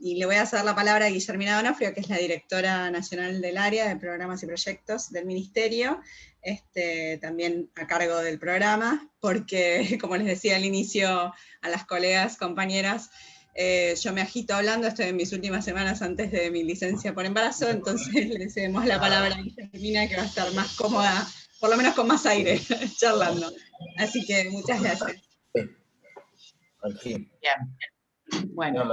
Y le voy a hacer la palabra a Guillermina Donofrio, que es la directora nacional del área de programas y proyectos del Ministerio, también a cargo del programa, porque, como les decía al inicio a las colegas, compañeras, yo me agito hablando, estoy en mis últimas semanas antes de mi licencia por embarazo, entonces le cedemos la palabra a Guillermina, que va a estar más cómoda, por lo menos con más aire, charlando. Así que muchas gracias. Bien. Bueno,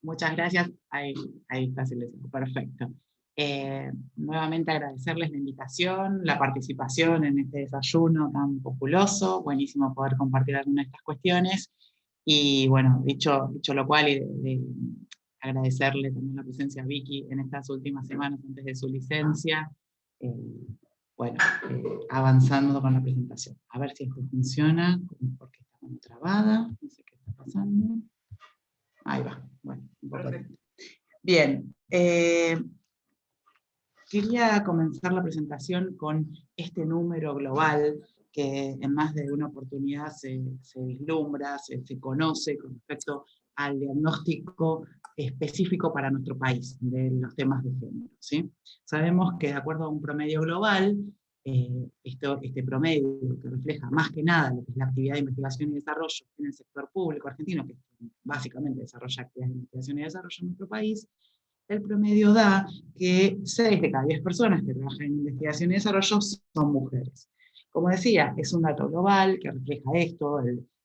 muchas gracias. Ahí está silencio, perfecto. Nuevamente agradecerles la invitación, la participación en este desayuno tan populoso, buenísimo poder compartir algunas de estas cuestiones. Y bueno, dicho lo cual, y de agradecerle también la presencia a Vicky en estas últimas semanas antes de su licencia. Avanzando con la presentación. A ver si esto funciona, porque está como trabada, no sé qué está pasando. Ahí va, bueno, un poco lento. Bien, quería comenzar la presentación con este número global que en más de una oportunidad se vislumbra, se conoce con respecto al diagnóstico específico para nuestro país de los temas de género, ¿sí? Sabemos que de acuerdo a un promedio global, este promedio que refleja más que nada lo que es la actividad de investigación y desarrollo en el sector público argentino, que básicamente desarrolla actividades de investigación y desarrollo en nuestro país, el promedio da que 6 de cada 10 personas que trabajan en investigación y desarrollo son mujeres. Como decía, es un dato global que refleja esto,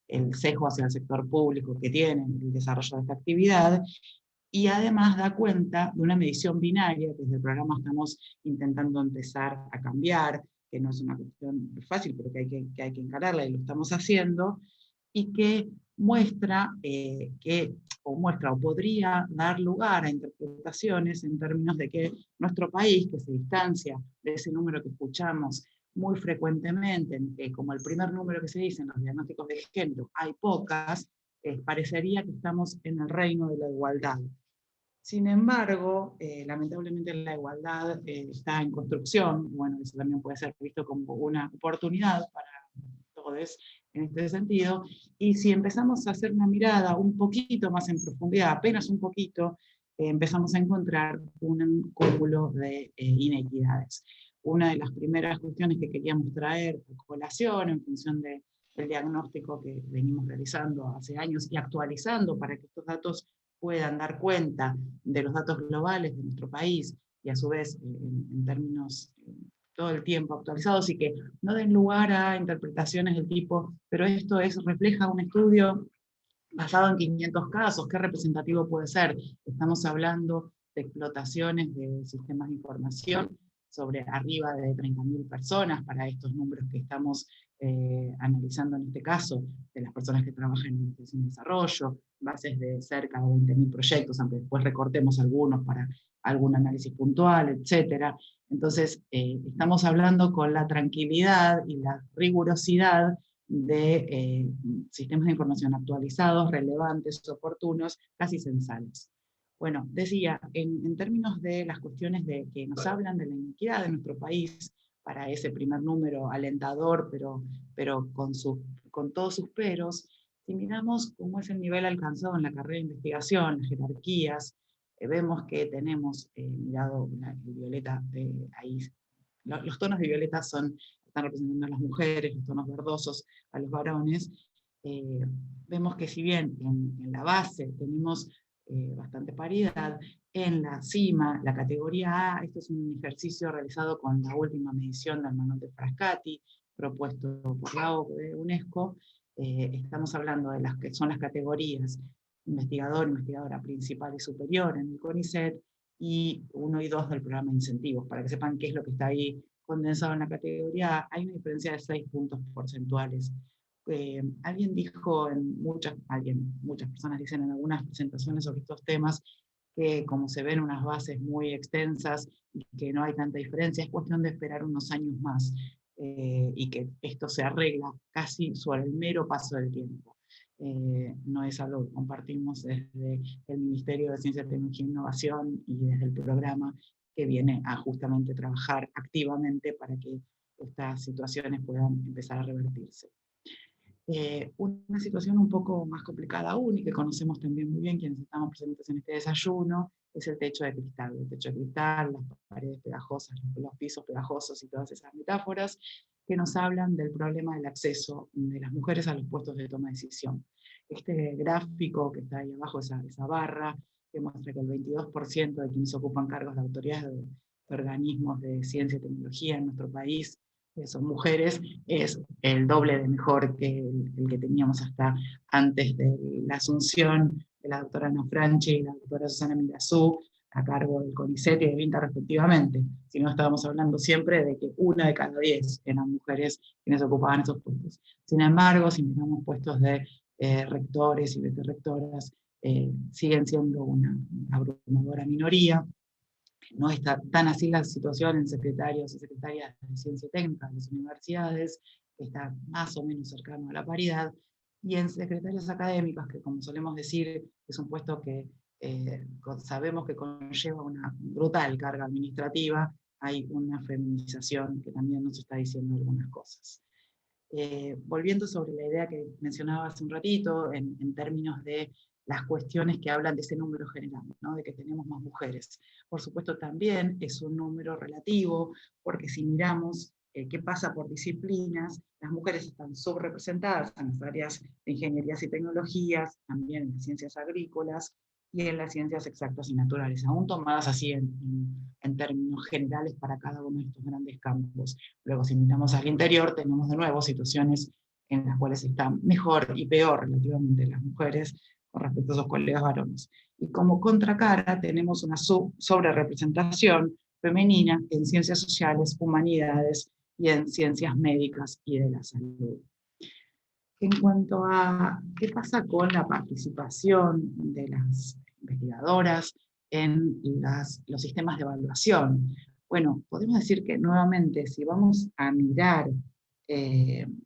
el sesgo hacia el sector público que tiene el desarrollo de esta actividad, y además da cuenta de una medición binaria que desde el programa estamos intentando empezar a cambiar, que no es una cuestión fácil, pero que hay que encararla y lo estamos haciendo, y que muestra o podría dar lugar a interpretaciones en términos de que nuestro país, que se distancia de ese número que escuchamos muy frecuentemente, como el primer número que se dice en los diagnósticos de género, hay pocas, parecería que estamos en el reino de la igualdad. Sin embargo, lamentablemente la igualdad está en construcción. Bueno, eso también puede ser visto como una oportunidad para todos en este sentido, y si empezamos a hacer una mirada un poquito más en profundidad, apenas un poquito, empezamos a encontrar un cúmulo de inequidades. Una de las primeras cuestiones que queríamos traer a colación en función del diagnóstico que venimos realizando hace años y actualizando para que estos datos puedan dar cuenta de los datos globales de nuestro país y a su vez en términos todo el tiempo actualizados y que no den lugar a interpretaciones del tipo, pero esto refleja un estudio basado en 500 casos, ¿qué representativo puede ser? Estamos hablando de explotaciones de sistemas de información sobre arriba de 30.000 personas para estos números que estamos analizando en este caso, de las personas que trabajan en investigación y desarrollo, bases de cerca de 20.000 proyectos, aunque después recortemos algunos para algún análisis puntual, etc. Entonces, estamos hablando con la tranquilidad y la rigurosidad de sistemas de información actualizados, relevantes, oportunos, casi censales. Bueno, decía, en términos de las cuestiones que nos hablan de la inequidad de nuestro país, para ese primer número alentador, pero con todos sus peros, si miramos cómo es el nivel alcanzado en la carrera de investigación, las jerarquías, vemos que tenemos, mirado violeta, ahí, los tonos de violeta están representando a las mujeres, los tonos verdosos a los varones. Vemos que si bien en la base tenemos bastante paridad, en la cima, la categoría A, esto es un ejercicio realizado con la última medición del manual de Frascati, propuesto por la UNESCO, estamos hablando de las que son las categorías investigador, investigadora principal y superior en el CONICET, y 1 y 2 del programa de incentivos, para que sepan qué es lo que está ahí condensado en la categoría A. Hay una diferencia de 6 puntos porcentuales. Alguien dijo, muchas personas dicen en algunas presentaciones sobre estos temas, que como se ven unas bases muy extensas y que no hay tanta diferencia, es cuestión de esperar unos años más y que esto se arregla casi sobre el mero paso del tiempo. No es algo que compartimos desde el Ministerio de Ciencia, Tecnología e Innovación y desde el programa que viene a justamente trabajar activamente para que estas situaciones puedan empezar a revertirse. Una situación un poco más complicada aún, y que conocemos también muy bien quienes estamos presentes en este desayuno, es el techo de cristal. El techo de cristal, las paredes pegajosas, los pisos pegajosos y todas esas metáforas que nos hablan del problema del acceso de las mujeres a los puestos de toma de decisión. Este gráfico que está ahí abajo, esa barra, que muestra que el 22% de quienes ocupan cargos de autoridad de organismos de ciencia y tecnología en nuestro país son mujeres, es el doble de mejor que el que teníamos hasta antes de la asunción de la doctora Ana Franchi y la doctora Susana Mirazú a cargo del CONICET y del INTA respectivamente. Si no, estábamos hablando siempre de que 1 de cada 10 eran mujeres quienes ocupaban esos puestos. Sin embargo, si miramos puestos de rectores y vicerrectoras, siguen siendo una abrumadora minoría. No está tan así la situación en secretarios y secretarias de ciencia y técnica de las universidades, que está más o menos cercano a la paridad, y en secretarias académicas, que como solemos decir, es un puesto que sabemos que conlleva una brutal carga administrativa, hay una feminización que también nos está diciendo algunas cosas. Volviendo sobre la idea que mencionaba hace un ratito, en términos de las cuestiones que hablan de ese número general, ¿no? De que tenemos más mujeres. Por supuesto también es un número relativo, porque si miramos qué pasa por disciplinas, las mujeres están subrepresentadas en las áreas de ingenierías y tecnologías, también en las ciencias agrícolas y en las ciencias exactas y naturales, aún tomadas así en términos generales para cada uno de estos grandes campos. Luego, si miramos al interior, tenemos de nuevo situaciones en las cuales están mejor y peor relativamente las mujeres con respecto a sus colegas varones. Y como contracara tenemos una sobrerepresentación femenina en ciencias sociales, humanidades y en ciencias médicas y de la salud. En cuanto a qué pasa con la participación de las investigadoras en los sistemas de evaluación, bueno, podemos decir que nuevamente, si vamos a mirar en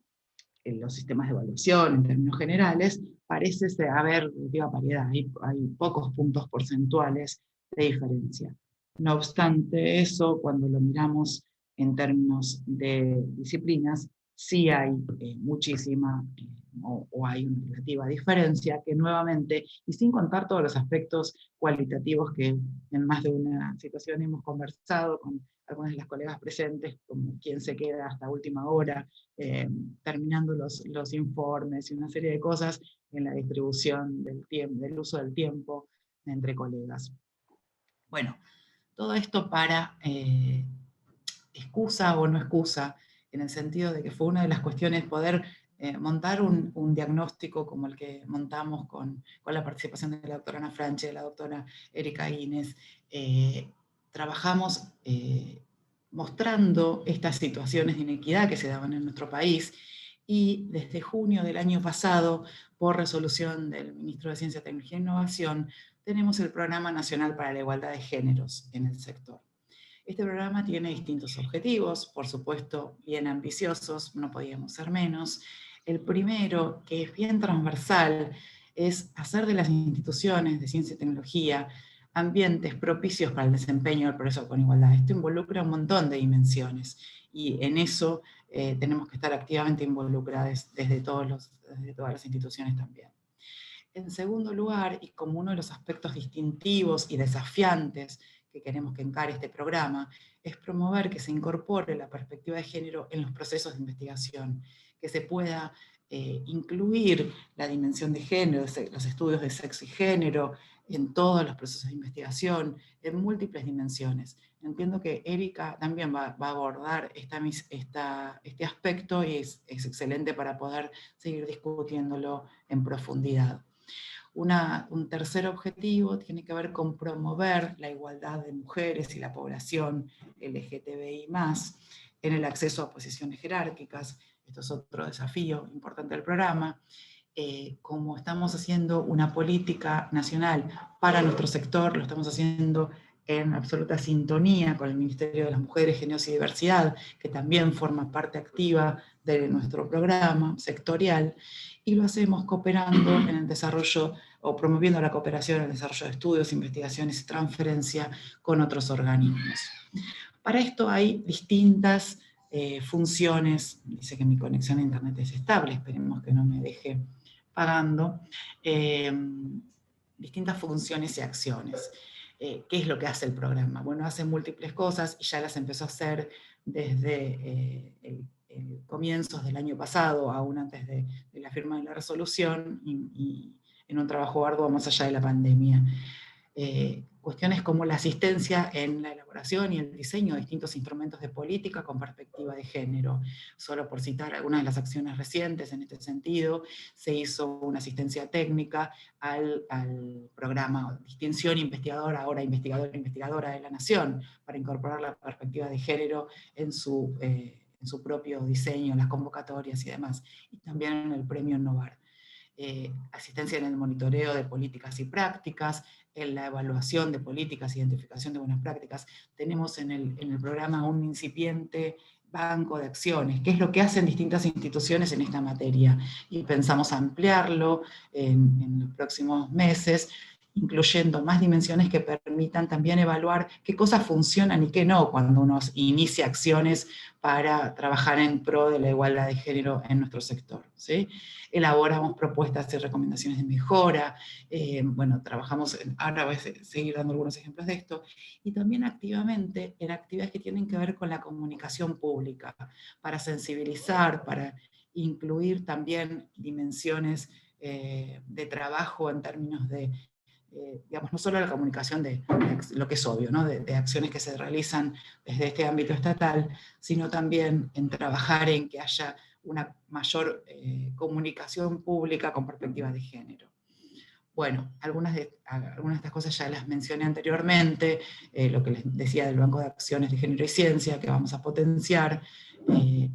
los sistemas de evaluación en términos generales, parece haber relativa paridad, hay pocos puntos porcentuales de diferencia. No obstante eso, cuando lo miramos en términos de disciplinas, sí hay muchísima o hay una relativa diferencia que nuevamente, y sin contar todos los aspectos cualitativos que en más de una situación hemos conversado con algunas de las colegas presentes, como quién se queda hasta última hora, terminando los informes y una serie de cosas en la distribución del tiempo, del uso del tiempo entre colegas. Bueno, todo esto para excusa o no excusa, en el sentido de que fue una de las cuestiones poder montar un diagnóstico como el que montamos con la participación de la doctora Ana Franchi, de la doctora Erika Guinness. Trabajamos mostrando estas situaciones de inequidad que se daban en nuestro país, y desde junio del año pasado, por resolución del ministro de Ciencia, Tecnología e Innovación, tenemos el Programa Nacional para la Igualdad de Géneros en el sector. Este programa tiene distintos objetivos, por supuesto bien ambiciosos, no podíamos ser menos. El primero, que es bien transversal, es hacer de las instituciones de ciencia y tecnología ambientes propicios para el desempeño del progreso con igualdad. Esto involucra un montón de dimensiones, y en eso tenemos que estar activamente involucrados desde todas las instituciones también. En segundo lugar, y como uno de los aspectos distintivos y desafiantes que queremos que encare este programa, es promover que se incorpore la perspectiva de género en los procesos de investigación, que se pueda incluir la dimensión de género, los estudios de sexo y género, en todos los procesos de investigación, en múltiples dimensiones. Entiendo que Erika también va a abordar este aspecto, y es excelente para poder seguir discutiéndolo en profundidad. Un tercer objetivo tiene que ver con promover la igualdad de mujeres y la población LGTBI+, en el acceso a posiciones jerárquicas. Esto es otro desafío importante del programa. Como estamos haciendo una política nacional para nuestro sector, lo estamos haciendo en absoluta sintonía con el Ministerio de las Mujeres, Géneros y Diversidad, que también forma parte activa de nuestro programa sectorial, y lo hacemos cooperando en el desarrollo o promoviendo la cooperación en el desarrollo de estudios, investigaciones y transferencia con otros organismos. Para esto hay distintas funciones, dice que mi conexión a internet es estable, esperemos que no me deje pagando, distintas funciones y acciones. ¿Qué es lo que hace el programa? Bueno, hace múltiples cosas y ya las empezó a hacer desde comienzos del año pasado, aún antes de la firma de la resolución, y en un trabajo arduo más allá de la pandemia. Cuestiones como la asistencia en la elaboración y el diseño de distintos instrumentos de política con perspectiva de género. Solo por citar algunas de las acciones recientes en este sentido, se hizo una asistencia técnica al programa Distinción Investigadora, ahora investigadora de la Nación, para incorporar la perspectiva de género en su propio diseño, las convocatorias y demás, y también en el premio Innovar. Asistencia en el monitoreo de políticas y prácticas, en la evaluación de políticas, identificación de buenas prácticas. Tenemos en el programa un incipiente banco de acciones, que es lo que hacen distintas instituciones en esta materia, y pensamos ampliarlo en los próximos meses, incluyendo más dimensiones que permitan también evaluar qué cosas funcionan y qué no cuando uno inicia acciones para trabajar en pro de la igualdad de género en nuestro sector, ¿sí? Elaboramos propuestas y recomendaciones de mejora, bueno, trabajamos, ahora voy a seguir dando algunos ejemplos de esto, y también activamente en actividades que tienen que ver con la comunicación pública, para sensibilizar, para incluir también dimensiones de trabajo en términos de, digamos, no solo la comunicación de lo que es obvio, ¿no? de acciones que se realizan desde este ámbito estatal, sino también en trabajar en que haya una mayor comunicación pública con perspectiva de género. Bueno, algunas de estas cosas ya las mencioné anteriormente, lo que les decía del Banco de Acciones de Género y Ciencia, que vamos a potenciar,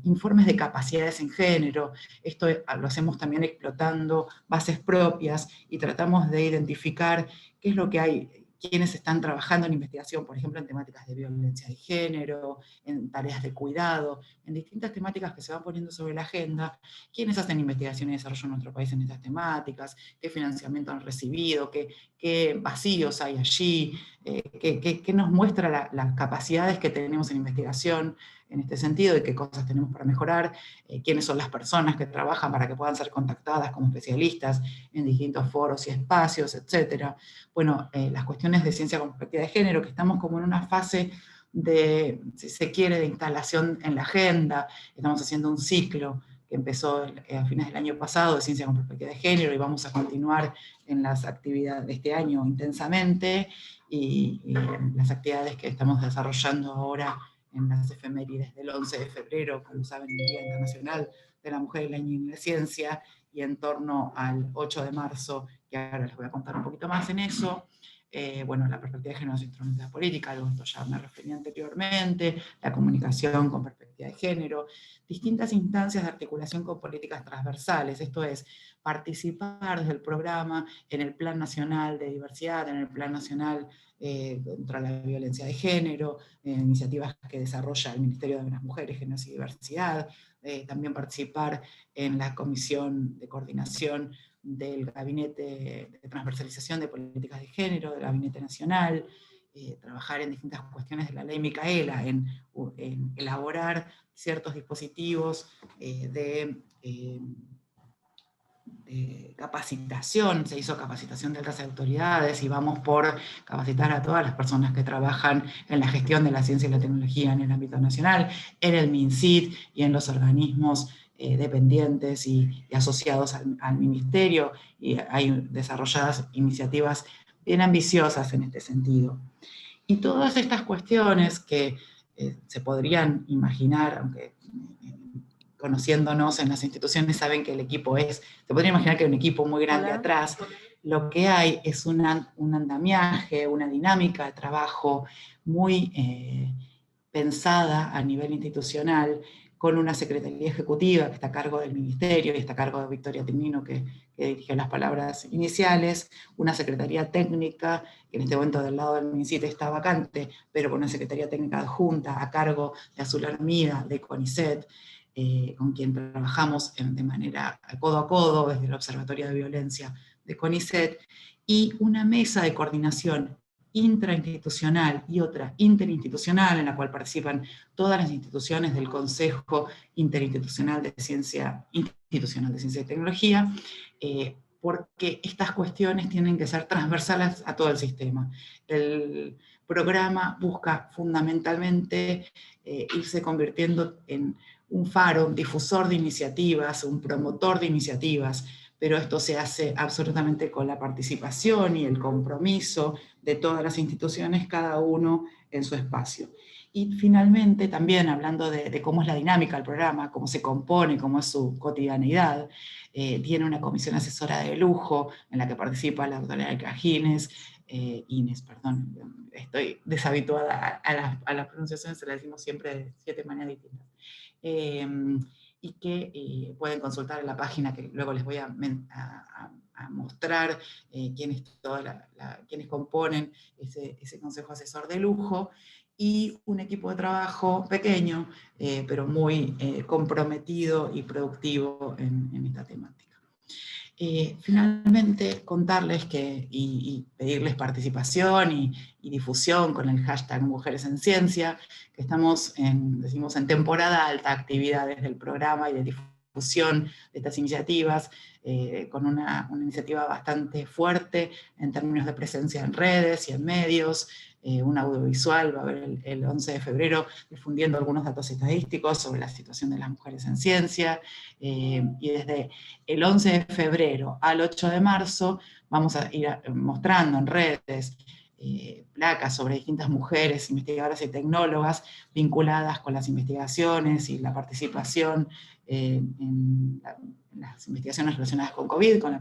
informes de capacidades en género, esto lo hacemos también explotando bases propias y tratamos de identificar qué es lo que hay, quienes están trabajando en investigación, por ejemplo, en temáticas de violencia de género, en tareas de cuidado, en distintas temáticas que se van poniendo sobre la agenda, quiénes hacen investigación y desarrollo en nuestro país en estas temáticas, qué financiamiento han recibido, qué vacíos hay allí, qué nos muestra las capacidades que tenemos en investigación en este sentido y qué cosas tenemos para mejorar, quiénes son las personas que trabajan para que puedan ser contactadas como especialistas en distintos foros y espacios, etc. Bueno, las cuestiones de ciencia con perspectiva de género, que estamos como en una fase de, si se quiere, de instalación en la agenda. Estamos haciendo un ciclo que empezó a fines del año pasado de ciencia con perspectiva de género, y vamos a continuar en las actividades de este año intensamente, y las actividades que estamos desarrollando ahora en las efemérides del 11 de febrero, como saben, el Día Internacional de la Mujer y la Niña en la Ciencia, y en torno al 8 de marzo, que ahora les voy a contar un poquito más en eso. Bueno, la perspectiva de género en los instrumentos de política, algo esto ya me refería anteriormente, la comunicación con perspectiva de género, distintas instancias de articulación con políticas transversales, esto es, participar desde el programa en el Plan Nacional de Diversidad, en el Plan Nacional contra la violencia de género, iniciativas que desarrolla el Ministerio de las Mujeres, Género y Diversidad, también participar en la Comisión de Coordinación del Gabinete de Transversalización de Políticas de Género, del Gabinete Nacional, trabajar en distintas cuestiones de la ley Micaela, en elaborar ciertos dispositivos de capacitación. Se hizo capacitación de altas autoridades y vamos por capacitar a todas las personas que trabajan en la gestión de la ciencia y la tecnología en el ámbito nacional, en el MinCit y en los organismos dependientes y asociados al ministerio, y hay desarrolladas iniciativas bien ambiciosas en este sentido. Y todas estas cuestiones que se podrían imaginar, aunque conociéndonos en las instituciones saben que el equipo se podría imaginar que hay un equipo muy grande atrás. Lo que hay es un andamiaje, una dinámica de trabajo muy pensada a nivel institucional, con una secretaría ejecutiva que está a cargo del ministerio y está a cargo de Victoria Timino, que dirigió las palabras iniciales, una secretaría técnica, que en este momento del lado del MinCit está vacante, pero con una secretaría técnica adjunta a cargo de Azul Armida, de CONICET, con quien trabajamos de manera codo a codo desde el Observatorio de Violencia de CONICET, y una mesa de coordinación intrainstitucional y otra interinstitucional, en la cual participan todas las instituciones del Consejo Interinstitucional de Ciencia, Institucional de Ciencia y Tecnología, porque estas cuestiones tienen que ser transversales a todo el sistema. El programa busca fundamentalmente irse convirtiendo en un faro, un difusor de iniciativas, un promotor de iniciativas, pero esto se hace absolutamente con la participación y el compromiso de todas las instituciones, cada uno en su espacio. Y finalmente, también hablando de cómo es la dinámica del programa, cómo se compone, cómo es su cotidianidad, tiene una comisión asesora de lujo en la que participa la doctora Erika Inés, perdón, estoy deshabituada a las pronunciaciones, se las decimos siempre de 7 maneras distintas. Y que pueden consultar en la página que luego les voy a mostrar quiénes componen ese consejo asesor de lujo, y un equipo de trabajo pequeño, pero muy comprometido y productivo en esta temática. Finalmente, contarles y pedirles participación y difusión con el hashtag Mujeres en Ciencia, que estamos decimos en temporada alta, actividades del programa y de difusión de estas iniciativas, con una iniciativa bastante fuerte en términos de presencia en redes y en medios, un audiovisual, va a haber el 11 de febrero difundiendo algunos datos estadísticos sobre la situación de las mujeres en ciencia, y desde el 11 de febrero al 8 de marzo vamos a ir mostrando en redes placas sobre distintas mujeres, investigadoras y tecnólogas vinculadas con las investigaciones y la participación en las investigaciones relacionadas con COVID, con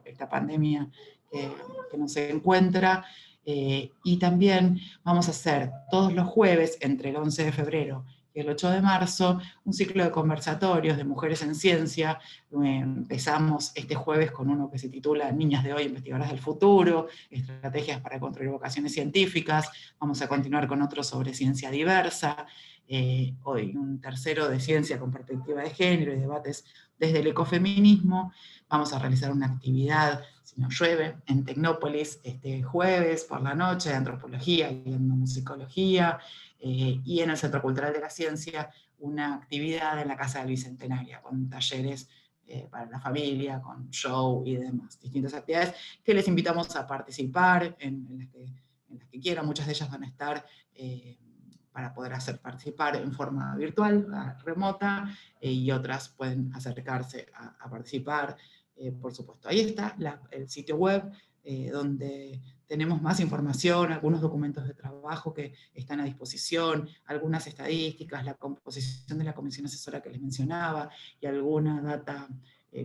esta pandemia que nos encuentra. Y también vamos a hacer todos los jueves, entre el 11 de febrero y el 8 de marzo, un ciclo de conversatorios de mujeres en ciencia. Empezamos este jueves con uno que se titula Niñas de hoy, investigadoras del futuro, estrategias para construir vocaciones científicas. Vamos a continuar con otro sobre ciencia diversa, hoy un tercero de ciencia con perspectiva de género y debates desde el ecofeminismo. Vamos a realizar una actividad, si no llueve, en Tecnópolis este jueves por la noche, de antropología y etnomusicología, y en el Centro Cultural de la Ciencia una actividad en la Casa del Bicentenario, con talleres para la familia, con show y demás, distintas actividades que les invitamos a participar, en las que quieran. Muchas de ellas van a estar para poder participar en forma virtual, remota, y otras pueden acercarse a participar, por supuesto. Ahí está el sitio web, donde tenemos más información, algunos documentos de trabajo que están a disposición, algunas estadísticas, la composición de la comisión asesora que les mencionaba, y alguna data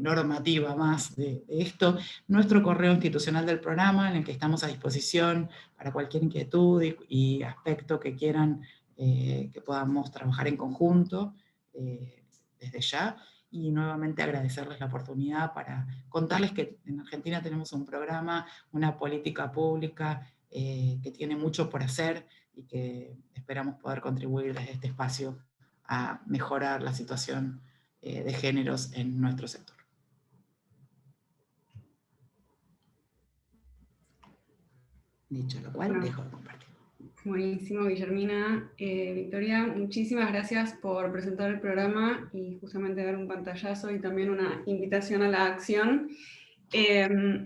normativa más de esto. Nuestro correo institucional del programa, en el que estamos a disposición para cualquier inquietud y aspecto que quieran que podamos trabajar en conjunto desde ya. Y nuevamente agradecerles la oportunidad para contarles que en Argentina tenemos un programa, una política pública que tiene mucho por hacer, y que esperamos poder contribuir desde este espacio a mejorar la situación de géneros en nuestro sector. Dicho lo cual, dejo de compartir. Buenísimo, Guillermina. Victoria, muchísimas gracias por presentar el programa y justamente dar un pantallazo y también una invitación a la acción.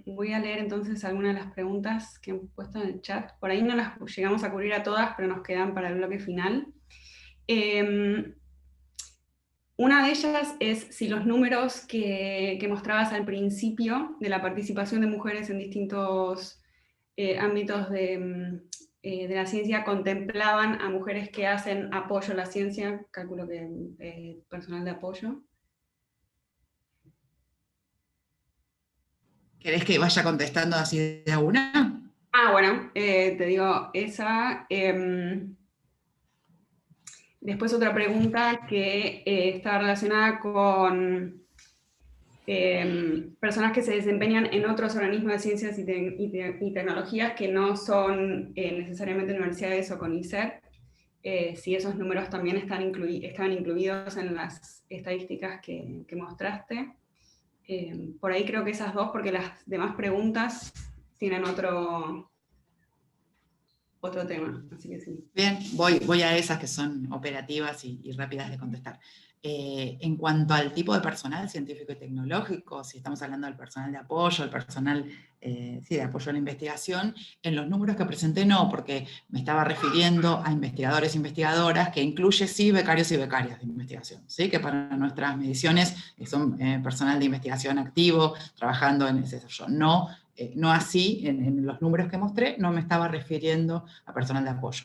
Voy a leer entonces algunas de las preguntas que han puesto en el chat. Por ahí no las llegamos a cubrir a todas, pero nos quedan para el bloque final. Una de ellas es si los números que mostrabas al principio de la participación de mujeres en distintos ámbitos de la ciencia contemplaban a mujeres que hacen apoyo a la ciencia, calculo que personal de apoyo. ¿Querés que vaya contestando así de a una? Bueno, te digo esa. Después otra pregunta que está relacionada con personas que se desempeñan en otros organismos de ciencias y tecnologías que no son necesariamente universidades o CONICET, si esos números también estaban incluidos en las estadísticas que mostraste. Por ahí creo que esas dos, porque las demás preguntas tienen otro otro tema, así que sí. Bien, voy a esas que son operativas y rápidas de contestar. En cuanto al tipo de personal científico y tecnológico, si estamos hablando del personal de apoyo, el personal de apoyo a la investigación, en los números que presenté no, porque me estaba refiriendo a investigadores e investigadoras, que incluye sí becarios y becarias de investigación, ¿sí? Que para nuestras mediciones son personal de investigación activo, trabajando en ese desarrollo. No así, en los números que mostré, no me estaba refiriendo a personal de apoyo,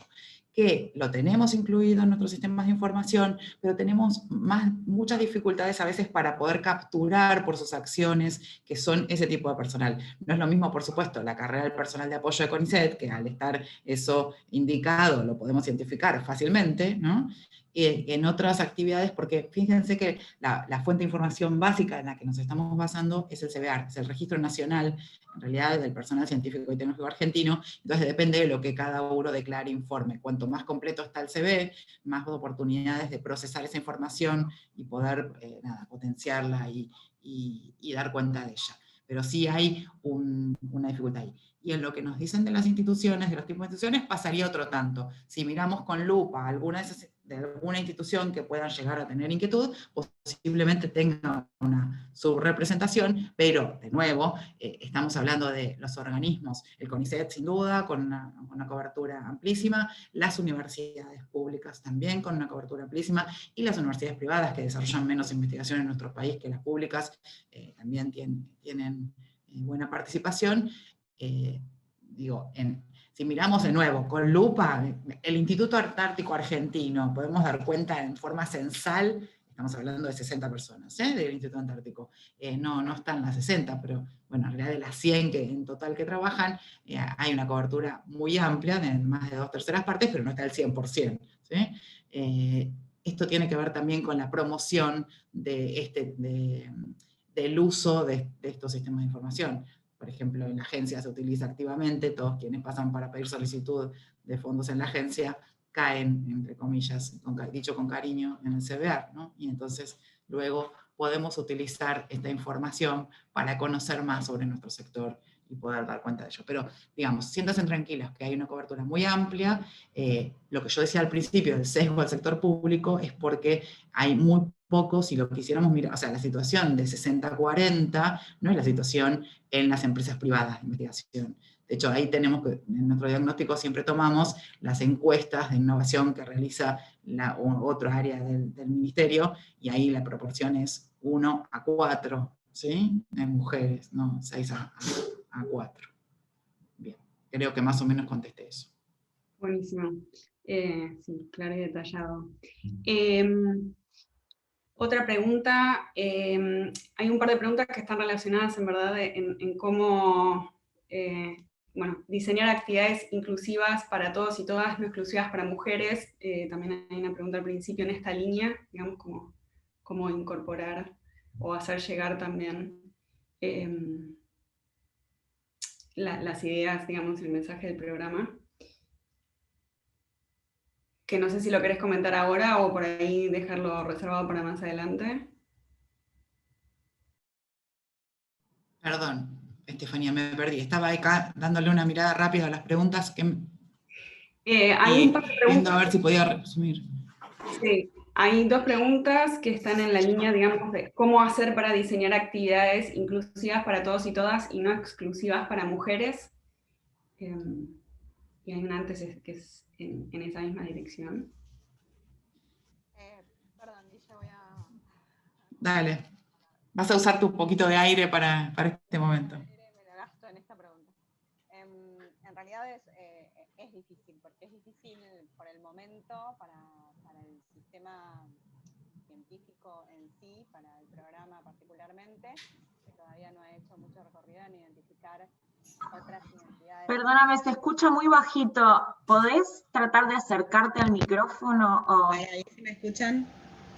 que lo tenemos incluido en nuestros sistemas de información, pero tenemos muchas dificultades a veces para poder capturar por sus acciones que son ese tipo de personal. No es lo mismo, por supuesto, la carrera del personal de apoyo de CONICET, que al estar eso indicado lo podemos identificar fácilmente, ¿no? En otras actividades, porque fíjense que la fuente de información básica en la que nos estamos basando es el CBAR, es el Registro Nacional, en realidad, del personal científico y tecnológico argentino. Entonces depende de lo que cada uno declare informe. Cuanto más completo está el CV, más oportunidades de procesar esa información y poder potenciarla y dar cuenta de ella. Pero sí hay una dificultad ahí. Y en lo que nos dicen de las instituciones, de los tipos de instituciones, pasaría otro tanto. Si miramos con lupa de alguna institución que puedan llegar a tener inquietud, posiblemente tenga una subrepresentación, pero de nuevo, estamos hablando de los organismos, el CONICET sin duda, con una cobertura amplísima, las universidades públicas también con una cobertura amplísima, y las universidades privadas que desarrollan menos investigación en nuestro país que las públicas, también tienen buena participación. Si miramos de nuevo con lupa, el Instituto Antártico Argentino, podemos dar cuenta en forma censal, estamos hablando de 60 personas del Instituto Antártico, no están las 60, pero bueno, en realidad de las 100 que en total que trabajan, hay una cobertura muy amplia, de más de 2/3 partes, pero no está el 100%. ¿Sí? Esto tiene que ver también con la promoción del uso de estos sistemas de información. Por ejemplo, en la agencia se utiliza activamente, todos quienes pasan para pedir solicitud de fondos en la agencia caen, entre comillas, dicho con cariño, en el CBAR, ¿no? Y entonces luego podemos utilizar esta información para conocer más sobre nuestro sector y poder dar cuenta de ello. Pero, digamos, siéntanse tranquilos que hay una cobertura muy amplia. Lo que yo decía al principio del sesgo del sector público es porque hay muy pocos, si lo quisiéramos mirar, o sea, la situación de 60-40 no es la situación en las empresas privadas de investigación. De hecho, ahí tenemos que, en nuestro diagnóstico siempre tomamos las encuestas de innovación que realiza otra área del ministerio, y ahí la proporción es 1-4, ¿sí? En mujeres, no 6-4. Bien, creo que más o menos contesté eso. Buenísimo. Sí, claro y detallado. Otra pregunta, hay un par de preguntas que están relacionadas en verdad en cómo diseñar actividades inclusivas para todos y todas, no exclusivas para mujeres. También hay una pregunta al principio en esta línea, digamos, cómo incorporar o hacer llegar también las ideas, digamos, el mensaje del programa. Que no sé si lo querés comentar ahora o por ahí dejarlo reservado para más adelante. Perdón, Estefanía, me perdí. Estaba acá dándole una mirada rápida a las preguntas Hay un par de preguntas. Viendo a ver si podía resumir. Sí, hay dos preguntas que están en la línea, digamos, de cómo hacer para diseñar actividades inclusivas para todos y todas y no exclusivas para mujeres. Y hay una antes que es en esa misma dirección. Perdón, ya voy a... Dale. Vas a usar tu poquito de aire para este momento. Me lo gasto en esta pregunta. En realidad es difícil, porque es difícil por el momento para el sistema científico en sí, para el programa particularmente, que todavía no ha hecho mucho recorrido en identificar otras identidades. Perdóname, se escucha muy bajito. ¿Podés tratar de acercarte al micrófono? O... ¿Ahí sí me escuchan?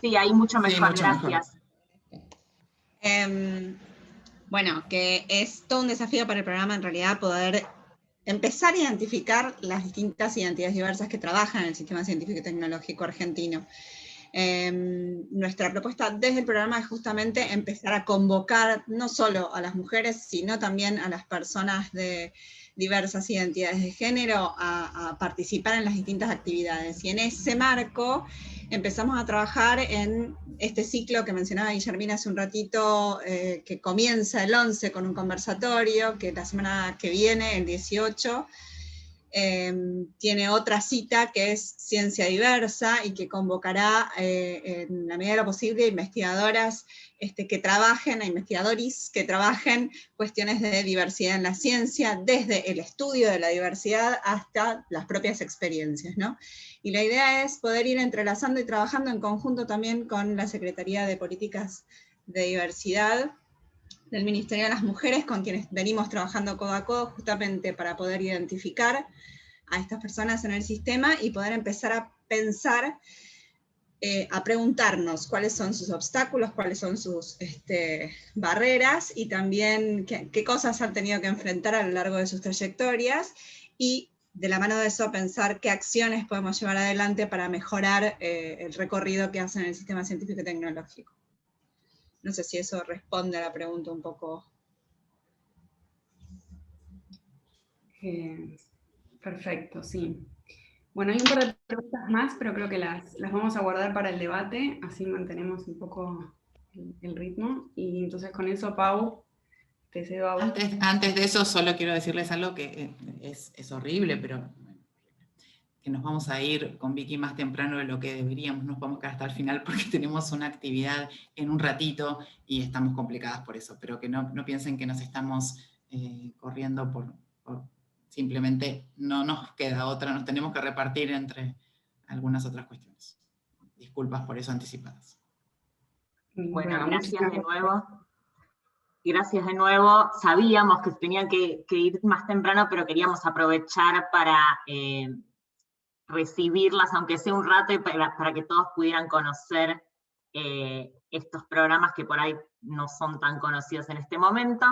Sí, ahí mucho mejor, mucho gracias. Mejor. Bueno, que es todo un desafío para el programa en realidad poder empezar a identificar las distintas identidades diversas que trabajan en el sistema científico y tecnológico argentino. Nuestra propuesta desde el programa es justamente empezar a convocar no solo a las mujeres, sino también a las personas de diversas identidades de género a participar en las distintas actividades. Y en ese marco empezamos a trabajar en este ciclo que mencionaba Guillermina hace un ratito, que comienza el 11 con un conversatorio, que la semana que viene, el 18, tiene otra cita que es Ciencia Diversa y que convocará en la medida de lo posible investigadoras que trabajen, a investigadores que trabajen cuestiones de diversidad en la ciencia, desde el estudio de la diversidad hasta las propias experiencias, ¿no? Y la idea es poder ir entrelazando y trabajando en conjunto también con la Secretaría de Políticas de Diversidad del Ministerio de las Mujeres, con quienes venimos trabajando codo a codo justamente para poder identificar a estas personas en el sistema y poder empezar a pensar, a preguntarnos cuáles son sus obstáculos, cuáles son sus barreras y también qué cosas han tenido que enfrentar a lo largo de sus trayectorias y de la mano de eso pensar qué acciones podemos llevar adelante para mejorar el recorrido que hacen en el sistema científico y tecnológico. No sé si eso responde a la pregunta un poco. Perfecto, sí. Bueno, hay un par de preguntas más, pero creo que las vamos a guardar para el debate, así mantenemos un poco el ritmo. Y entonces con eso, Pau, te cedo a vos. Antes de eso, solo quiero decirles algo que es horrible, pero que nos vamos a ir con Vicky más temprano de lo que deberíamos, nos vamos a quedar hasta el final porque tenemos una actividad en un ratito y estamos complicadas por eso, pero que no piensen que nos estamos corriendo por simplemente no nos queda otra, nos tenemos que repartir entre algunas otras cuestiones. Disculpas por eso anticipadas. Bueno, gracias de nuevo. Gracias de nuevo. Sabíamos que tenían que ir más temprano, pero queríamos aprovechar para recibirlas, aunque sea un rato, y para que todos pudieran conocer estos programas que por ahí no son tan conocidos en este momento.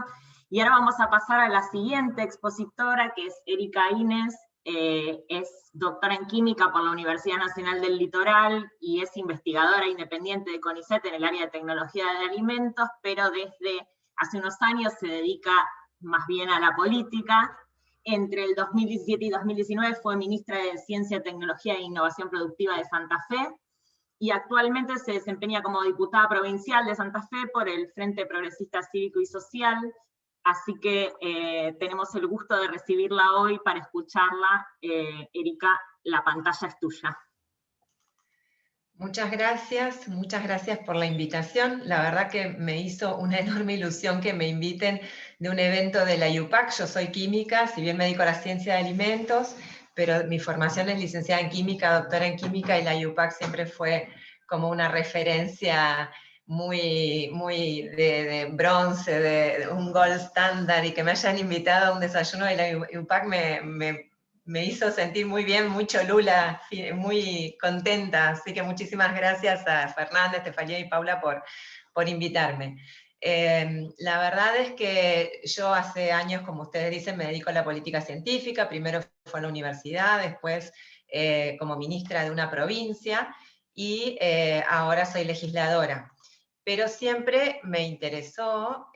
Y ahora vamos a pasar a la siguiente expositora, que es Erika Ines. Es doctora en química por la Universidad Nacional del Litoral y es investigadora independiente de CONICET en el área de tecnología de alimentos, pero desde hace unos años se dedica más bien a la política. Entre el 2017 y 2019 fue ministra de Ciencia, Tecnología e Innovación Productiva de Santa Fe, y actualmente se desempeña como diputada provincial de Santa Fe por el Frente Progresista Cívico y Social, así que tenemos el gusto de recibirla hoy para escucharla. Erika, la pantalla es tuya. Muchas gracias por la invitación. La verdad que me hizo una enorme ilusión que me inviten de un evento de la IUPAC. Yo soy química, si bien me dedico a la ciencia de alimentos, pero mi formación es licenciada en química, doctora en química, y la IUPAC siempre fue como una referencia muy de bronce, de un gold standard, y que me hayan invitado a un desayuno de la IUPAC me hizo sentir muy bien, muy cholula, muy contenta, así que muchísimas gracias a Fernández, Estefanía y Paula por invitarme. La verdad es que yo hace años, como ustedes dicen, me dedico a la política científica, primero fue a la universidad, después como ministra de una provincia, y ahora soy legisladora. Pero siempre me interesó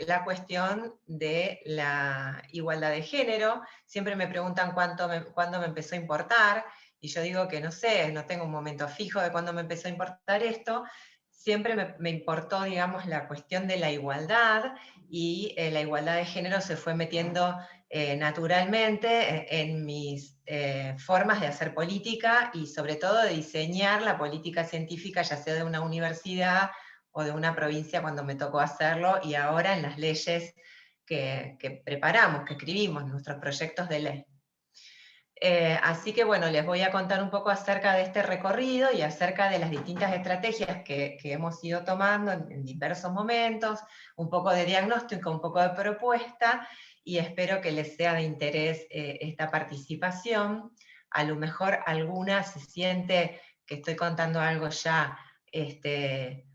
la cuestión de la igualdad de género. Siempre me preguntan cuándo me empezó a importar, y yo digo que no sé, no tengo un momento fijo de cuándo me empezó a importar esto. Siempre me importó, digamos, la cuestión de la igualdad, y la igualdad de género se fue metiendo naturalmente en mis formas de hacer política, y sobre todo de diseñar la política científica, ya sea de una universidad o de una provincia cuando me tocó hacerlo, y ahora en las leyes que preparamos, que escribimos, nuestros proyectos de ley. Así que bueno, les voy a contar un poco acerca de este recorrido y acerca de las distintas estrategias que hemos ido tomando en diversos momentos, un poco de diagnóstico, un poco de propuesta, y espero que les sea de interés esta participación. A lo mejor alguna se siente que estoy contando algo ya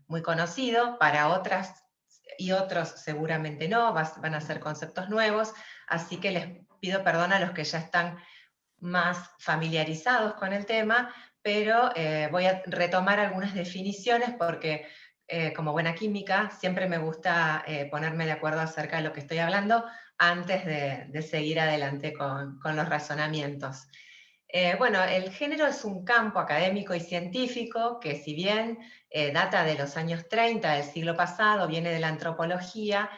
muy conocido, para otras y otros seguramente no, van a ser conceptos nuevos, así que les pido perdón a los que ya están más familiarizados con el tema, pero voy a retomar algunas definiciones porque como buena química siempre me gusta ponerme de acuerdo acerca de lo que estoy hablando antes de seguir adelante con los razonamientos. Bueno, el género es un campo académico y científico que, si bien data de los años 30 del siglo pasado, viene de la antropología,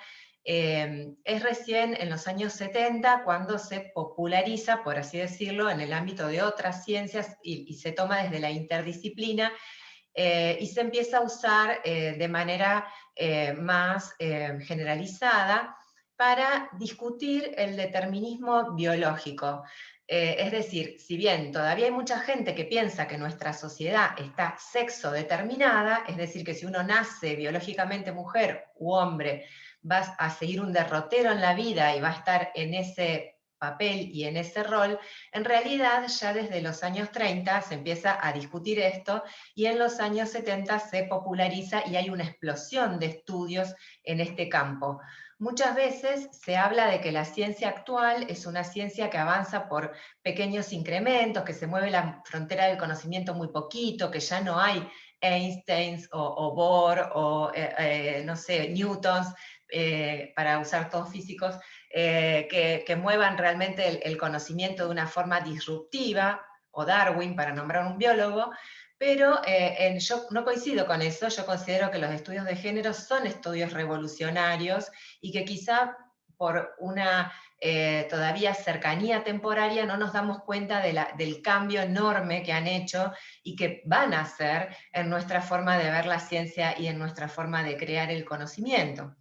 es recién en los años 70 cuando se populariza, por así decirlo, en el ámbito de otras ciencias y se toma desde la interdisciplina y se empieza a usar de manera más generalizada para discutir el determinismo biológico. Es decir, si bien todavía hay mucha gente que piensa que nuestra sociedad está sexo determinada, es decir, que si uno nace biológicamente mujer u hombre, vas a seguir un derrotero en la vida y va a estar en ese papel y en ese rol, en realidad ya desde los años 30 se empieza a discutir esto y en los años 70 se populariza y hay una explosión de estudios en este campo. Muchas veces se habla de que la ciencia actual es una ciencia que avanza por pequeños incrementos, que se mueve la frontera del conocimiento muy poquito, que ya no hay Einsteins o Bohr o no sé, Newtons, para usar todos físicos, que muevan realmente el conocimiento de una forma disruptiva, o Darwin, para nombrar un biólogo, pero yo no coincido con eso. Yo considero que los estudios de género son estudios revolucionarios y que quizá por una todavía cercanía temporaria no nos damos cuenta del cambio enorme que han hecho y que van a hacer en nuestra forma de ver la ciencia y en nuestra forma de crear el conocimiento.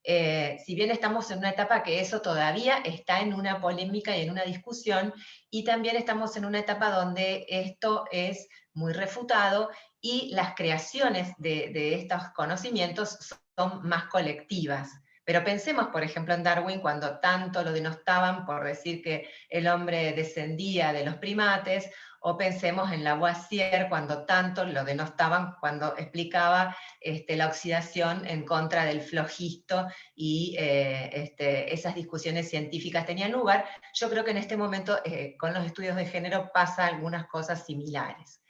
Si bien estamos en una etapa que eso todavía está en una polémica y en una discusión, y también estamos en una etapa donde esto es muy refutado y las creaciones de estos conocimientos son más colectivas. Pero pensemos, por ejemplo, en Darwin, cuando tanto lo denostaban por decir que el hombre descendía de los primates, o pensemos en Lavoisier, cuando tanto lo denostaban cuando explicaba la oxidación en contra del flogisto y esas discusiones científicas tenían lugar. Yo creo que en este momento con los estudios de género pasa algunas cosas similares.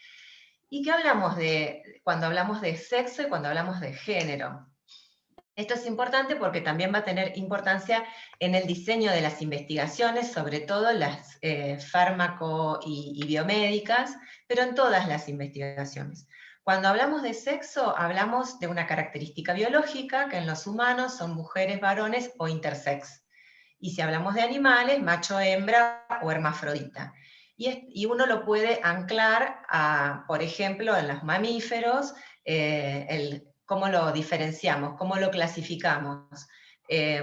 ¿Y qué hablamos cuando hablamos de sexo y cuando hablamos de género? Esto es importante porque también va a tener importancia en el diseño de las investigaciones, sobre todo las fármaco y biomédicas, pero en todas las investigaciones. Cuando hablamos de sexo, hablamos de una característica biológica, que en los humanos son mujeres, varones o intersex. Y si hablamos de animales, macho, hembra o hermafrodita. Y uno lo puede anclar a, por ejemplo, en los mamíferos, ¿cómo lo diferenciamos? ¿Cómo lo clasificamos?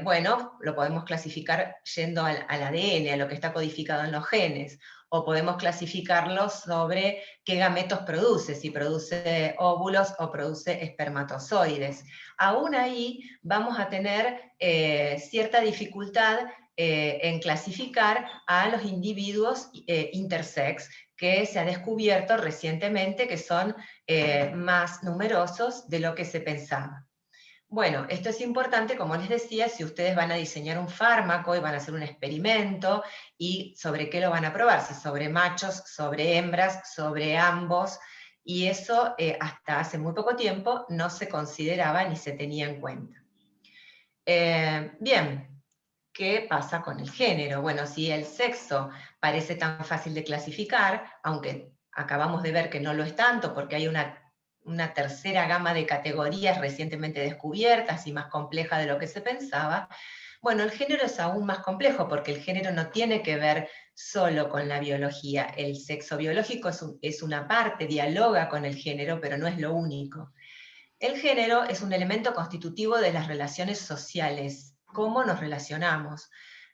Bueno, lo podemos clasificar yendo al ADN, a lo que está codificado en los genes, o podemos clasificarlo sobre qué gametos produce, si produce óvulos o produce espermatozoides. Aún ahí vamos a tener cierta dificultad en clasificar a los individuos intersex, que se ha descubierto recientemente que son más numerosos de lo que se pensaba. Bueno, esto es importante, como les decía, si ustedes van a diseñar un fármaco y van a hacer un experimento, y sobre qué lo van a probar, si sobre machos, sobre hembras, sobre ambos, y eso hasta hace muy poco tiempo no se consideraba ni se tenía en cuenta. Bien. ¿Qué pasa con el género? Bueno, si el sexo parece tan fácil de clasificar, aunque acabamos de ver que no lo es tanto, porque hay una tercera gama de categorías recientemente descubiertas y más compleja de lo que se pensaba, bueno, el género es aún más complejo, porque el género no tiene que ver solo con la biología. El sexo biológico es una parte, dialoga con el género, pero no es lo único. El género es un elemento constitutivo de las relaciones sociales. ¿Cómo nos relacionamos?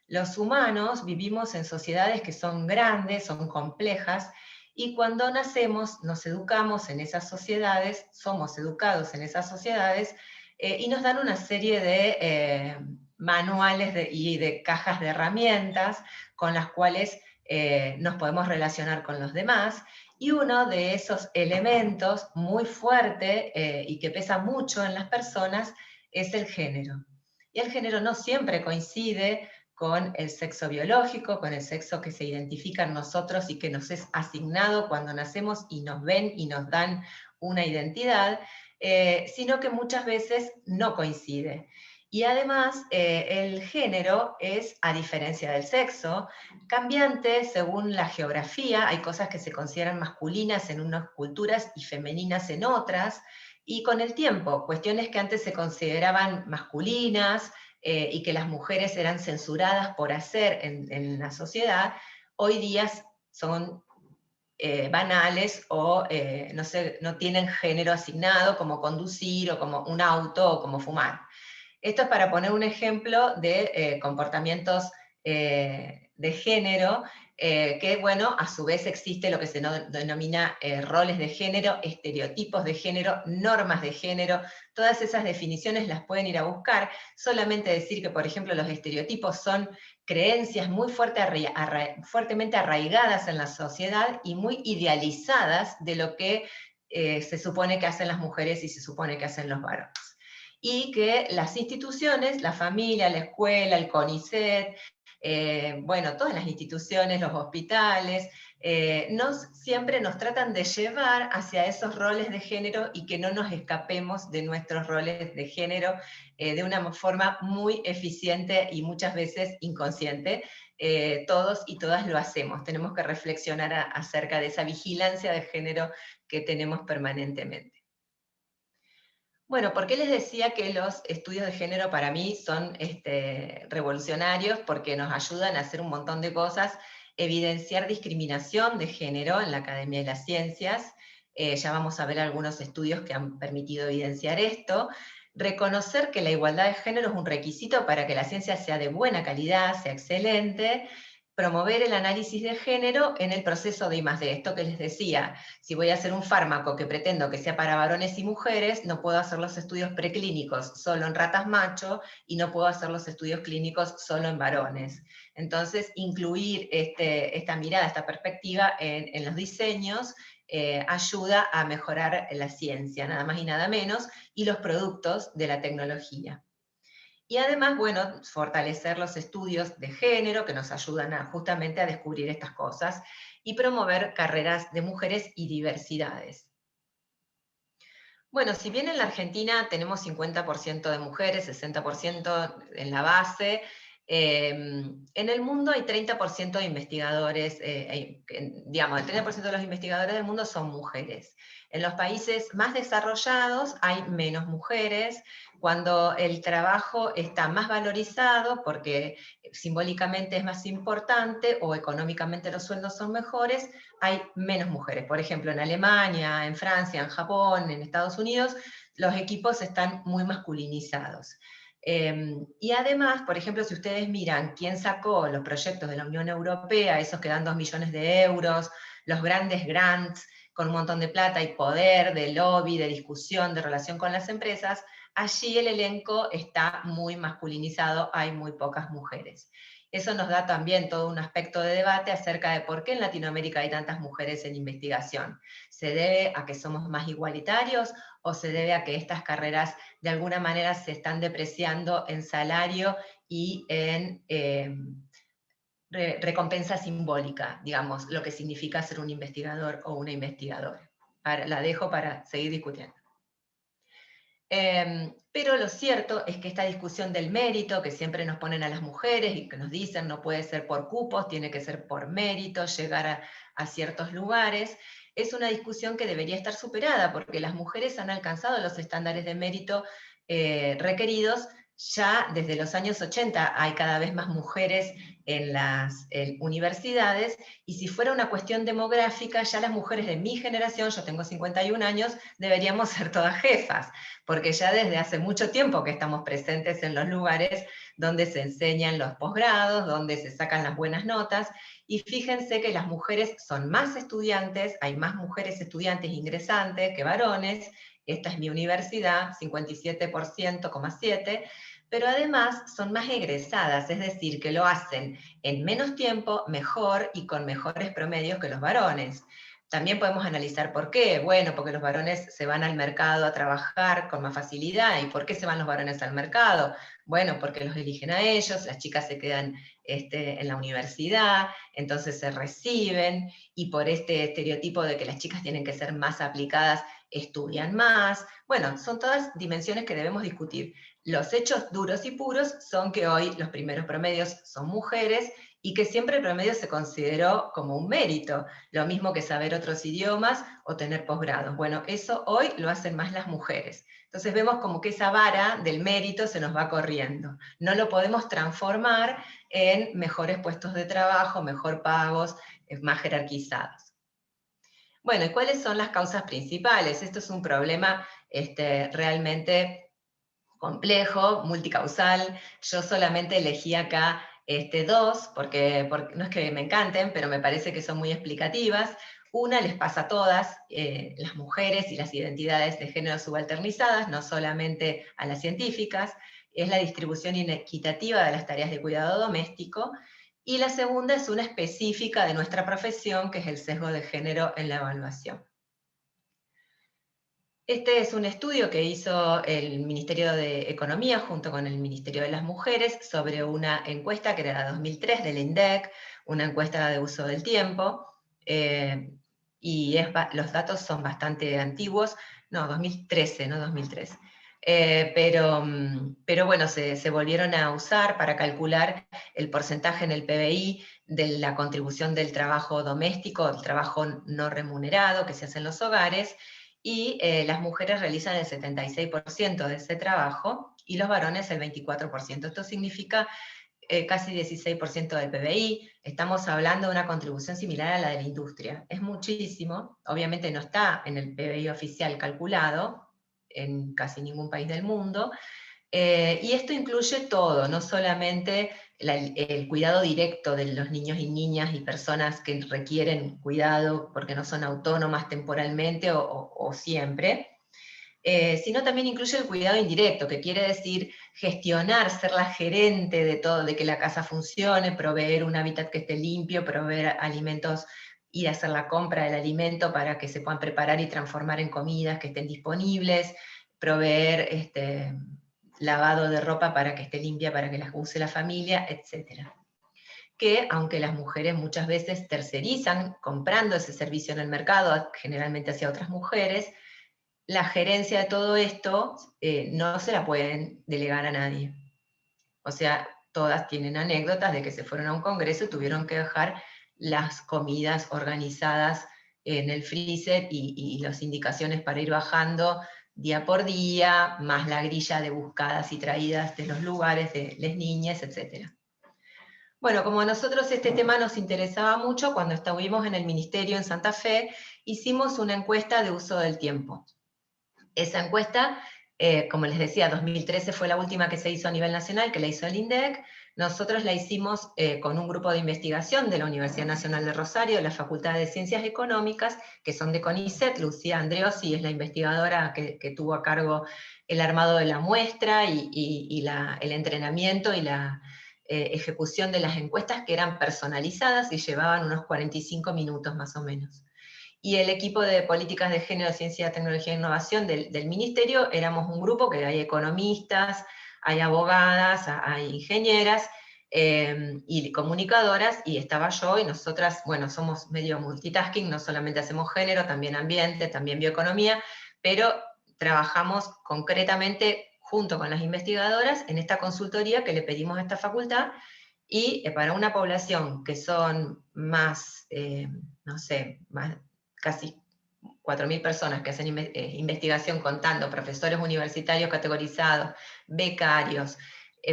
Los humanos vivimos en sociedades que son grandes, son complejas, y cuando nacemos nos educamos en esas sociedades, somos educados en esas sociedades, y nos dan una serie de manuales y de cajas de herramientas con las cuales nos podemos relacionar con los demás, y uno de esos elementos muy fuerte y que pesa mucho en las personas es el género. Y el género no siempre coincide con el sexo biológico, con el sexo que se identifica en nosotros y que nos es asignado cuando nacemos y nos ven y nos dan una identidad, sino que muchas veces no coincide. Y además, el género es, a diferencia del sexo, cambiante según la geografía. Hay cosas que se consideran masculinas en unas culturas y femeninas en otras. Y con el tiempo, cuestiones que antes se consideraban masculinas y que las mujeres eran censuradas por hacer en la sociedad, hoy día son banales o no tienen género asignado, como conducir o como un auto o como fumar. Esto es para poner un ejemplo de comportamientos de género, que bueno, a su vez existe lo que se denomina roles de género, estereotipos de género, normas de género. Todas esas definiciones las pueden ir a buscar. Solamente decir que, por ejemplo, los estereotipos son creencias muy fuertemente arraigadas en la sociedad y muy idealizadas de lo que se supone que hacen las mujeres y se supone que hacen los varones. Y que las instituciones, la familia, la escuela, el CONICET, bueno, todas las instituciones, los hospitales, siempre nos tratan de llevar hacia esos roles de género y que no nos escapemos de nuestros roles de género de una forma muy eficiente y muchas veces inconsciente. Todos y todas lo hacemos. Tenemos que reflexionar acerca de esa vigilancia de género que tenemos permanentemente. Bueno, ¿por qué les decía que los estudios de género para mí son revolucionarios? Porque nos ayudan a hacer un montón de cosas, evidenciar discriminación de género en la Academia de las Ciencias, ya vamos a ver algunos estudios que han permitido evidenciar esto, reconocer que la igualdad de género es un requisito para que la ciencia sea de buena calidad, sea excelente, promover el análisis de género en el proceso de I+D. Esto que les decía, si voy a hacer un fármaco que pretendo que sea para varones y mujeres, no puedo hacer los estudios preclínicos solo en ratas macho y no puedo hacer los estudios clínicos solo en varones. Entonces, incluir esta mirada, esta perspectiva en los diseños ayuda a mejorar la ciencia, nada más y nada menos, y los productos de la tecnología. Y además, bueno, fortalecer los estudios de género que nos ayudan justamente a descubrir estas cosas y promover carreras de mujeres y diversidades. Bueno, si bien en la Argentina tenemos 50% de mujeres, 60% en la base, en el mundo hay 30% de investigadores, digamos, el 30% de los investigadores del mundo son mujeres. En los países más desarrollados hay menos mujeres. Cuando el trabajo está más valorizado, porque simbólicamente es más importante o económicamente los sueldos son mejores, hay menos mujeres. Por ejemplo, en Alemania, en Francia, en Japón, en Estados Unidos, los equipos están muy masculinizados. Y además, por ejemplo, si ustedes miran quién sacó los proyectos de la Unión Europea, esos que dan 2 millones de euros, los grandes grants con un montón de plata y poder, de lobby, de discusión, de relación con las empresas, allí el elenco está muy masculinizado, hay muy pocas mujeres. Eso nos da también todo un aspecto de debate acerca de por qué en Latinoamérica hay tantas mujeres en investigación. ¿Se debe a que somos más igualitarios o se debe a que estas carreras de alguna manera se están depreciando en salario y en recompensa simbólica, digamos, lo que significa ser un investigador o una investigadora? La dejo para seguir discutiendo. Pero lo cierto es que esta discusión del mérito, que siempre nos ponen a las mujeres y que nos dicen no puede ser por cupos, tiene que ser por mérito, llegar a ciertos lugares, es una discusión que debería estar superada, porque las mujeres han alcanzado los estándares de mérito requeridos. Ya desde los años 80 hay cada vez más mujeres en las universidades, y si fuera una cuestión demográfica, ya las mujeres de mi generación, yo tengo 51 años, deberíamos ser todas jefas, porque ya desde hace mucho tiempo que estamos presentes en los lugares donde se enseñan los posgrados, donde se sacan las buenas notas, y fíjense que las mujeres son más estudiantes, hay más mujeres estudiantes ingresantes que varones. Esta es mi universidad, 57,7%, pero además son más egresadas, es decir, que lo hacen en menos tiempo, mejor y con mejores promedios que los varones. También podemos analizar por qué. Bueno, porque los varones se van al mercado a trabajar con más facilidad. ¿Y por qué se van los varones al mercado? Bueno, porque los eligen a ellos, las chicas se quedan en la universidad, entonces se reciben, y por este estereotipo de que las chicas tienen que ser más aplicadas, estudian más. Bueno, son todas dimensiones que debemos discutir. los hechos duros y puros son que hoy los primeros promedios son mujeres y que siempre el promedio se consideró como un mérito, lo mismo que saber otros idiomas o tener posgrados. Bueno, eso hoy lo hacen más las mujeres. Entonces vemos como que esa vara del mérito se nos va corriendo. No lo podemos transformar en mejores puestos de trabajo, mejor pagos, más jerarquizados. Bueno, ¿y cuáles son las causas principales? Esto es un problema realmente complejo, multicausal. Yo solamente elegí acá dos, porque no es que me encanten, pero me parece que son muy explicativas. Una les pasa a todas, las mujeres y las identidades de género subalternizadas, no solamente a las científicas, es la distribución inequitativa de las tareas de cuidado doméstico, y la segunda es una específica de nuestra profesión, que es el sesgo de género en la evaluación. Este es un estudio que hizo el Ministerio de Economía junto con el Ministerio de las Mujeres sobre una encuesta que era de 2003 del INDEC, una encuesta de uso del tiempo, y los datos son bastante antiguos, no, 2013, no 2003. Pero bueno, se volvieron a usar para calcular el porcentaje en el PBI de la contribución del trabajo doméstico, el trabajo no remunerado que se hace en los hogares, y las mujeres realizan el 76% de ese trabajo y los varones el 24%. Esto significa casi 16% del PBI. Estamos hablando de una contribución similar a la de la industria. Es muchísimo, obviamente no está en el PBI oficial calculado en casi ningún país del mundo, y esto incluye todo, no solamente el cuidado directo de los niños y niñas y personas que requieren cuidado porque no son autónomas temporalmente o siempre, sino también incluye el cuidado indirecto, que quiere decir gestionar, ser la gerente de todo, de que la casa funcione, proveer un hábitat que esté limpio, proveer alimentos, ir a hacer la compra del alimento para que se puedan preparar y transformar en comidas que estén disponibles, proveer lavado de ropa para que esté limpia, para que la use la familia, etc. Que aunque las mujeres muchas veces tercerizan comprando ese servicio en el mercado, generalmente hacia otras mujeres, la gerencia de todo esto no se la pueden delegar a nadie. O sea, todas tienen anécdotas de que se fueron a un congreso y tuvieron que dejar las comidas organizadas en el freezer y las indicaciones para ir bajando día por día, más la grilla de buscadas y traídas de los lugares de las niñas, etc. Bueno, como a nosotros este tema nos interesaba mucho, cuando estuvimos en el ministerio en Santa Fe, hicimos una encuesta de uso del tiempo. Esa encuesta, como les decía, 2013 fue la última que se hizo a nivel nacional, que la hizo el INDEC. Nosotros la hicimos con un grupo de investigación de la Universidad Nacional de Rosario, de la Facultad de Ciencias Económicas, que son de CONICET. Lucía Andreossi es la investigadora que tuvo a cargo el armado de la muestra y el entrenamiento y la ejecución de las encuestas, que eran personalizadas y llevaban unos 45 minutos más o menos. Y el equipo de políticas de género, ciencia, tecnología e innovación del ministerio, éramos un grupo que hay economistas, hay abogadas, hay ingenieras y comunicadoras, y estaba yo, y nosotras, bueno, somos medio multitasking, no solamente hacemos género, también ambiente, también bioeconomía, pero trabajamos concretamente junto con las investigadoras en esta consultoría que le pedimos a esta facultad, y para una población que son más, no sé, más casi 4.000 personas que hacen investigación contando profesores universitarios categorizados, becarios,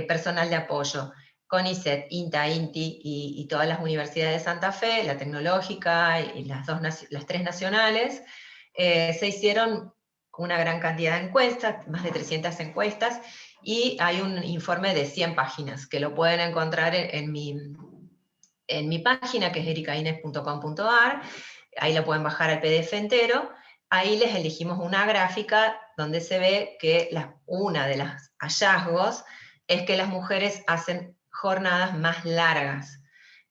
personal de apoyo, CONICET, INTA, INTI y todas las universidades de Santa Fe, la tecnológica y las 3 nacionales, se hicieron una gran cantidad de encuestas, más de 300 encuestas, y hay un informe de 100 páginas que lo pueden encontrar en mi página, que es ericaines.com.ar. Ahí lo pueden bajar al PDF entero. Ahí les elegimos una gráfica donde se ve que una de los hallazgos es que las mujeres hacen jornadas más largas.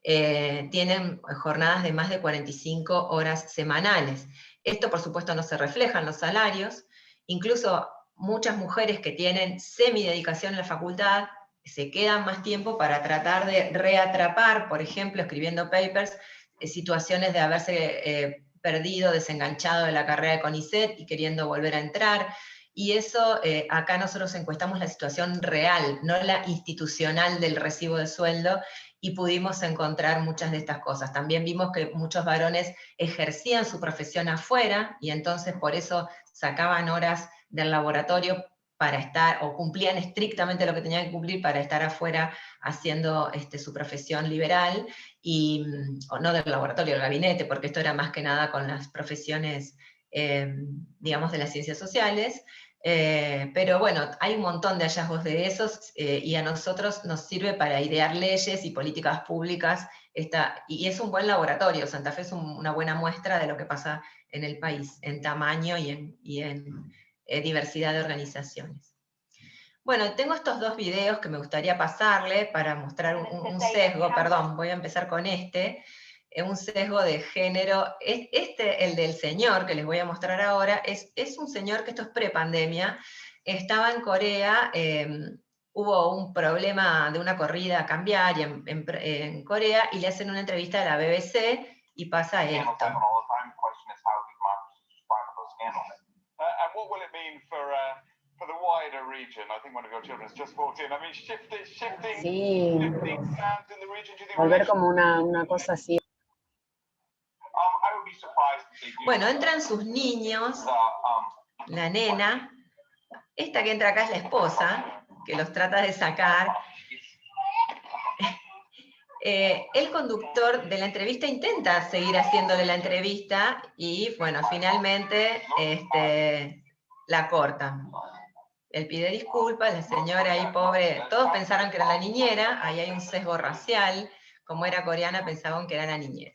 Tienen jornadas de más de 45 horas semanales. Esto, por supuesto, no se refleja en los salarios. Incluso muchas mujeres que tienen semidedicación en la facultad se quedan más tiempo para tratar de reatrapar, por ejemplo, escribiendo papers, situaciones de haberse perdido, desenganchado de la carrera de CONICET y queriendo volver a entrar. y eso, acá nosotros encuestamos la situación real, no la institucional del recibo de sueldo, y pudimos encontrar muchas de estas cosas. También vimos que muchos varones ejercían su profesión afuera, y entonces por eso sacaban horas del laboratorio para estar, o cumplían estrictamente lo que tenían que cumplir para estar afuera haciendo su profesión liberal, o no del laboratorio, del gabinete, porque esto era más que nada con las profesiones, digamos, de las ciencias sociales. Pero bueno, hay un montón de hallazgos de esos, y a nosotros nos sirve para idear leyes y políticas públicas, y es un buen laboratorio. Santa Fe es una buena muestra de lo que pasa en el país, en tamaño y en diversidad de organizaciones. Bueno, tengo estos dos videos que me gustaría pasarle para mostrar un sesgo, perdón, voy a empezar con un sesgo de género. El del señor que les voy a mostrar ahora, es un señor que esto es pre-pandemia, estaba en Corea, hubo un problema de una corrida cambiaria en Corea, y le hacen una entrevista a la BBC, y pasa esto. Sí, volver como una cosa así. Bueno, entran sus niños, la nena, esta que entra acá es la esposa, que los trata de sacar. El conductor de la entrevista intenta seguir haciéndole la entrevista, y bueno, finalmente la cortan. Él pide disculpas, la señora ahí pobre, todos pensaron que era la niñera, ahí hay un sesgo racial, como era coreana pensaban que era la niñera.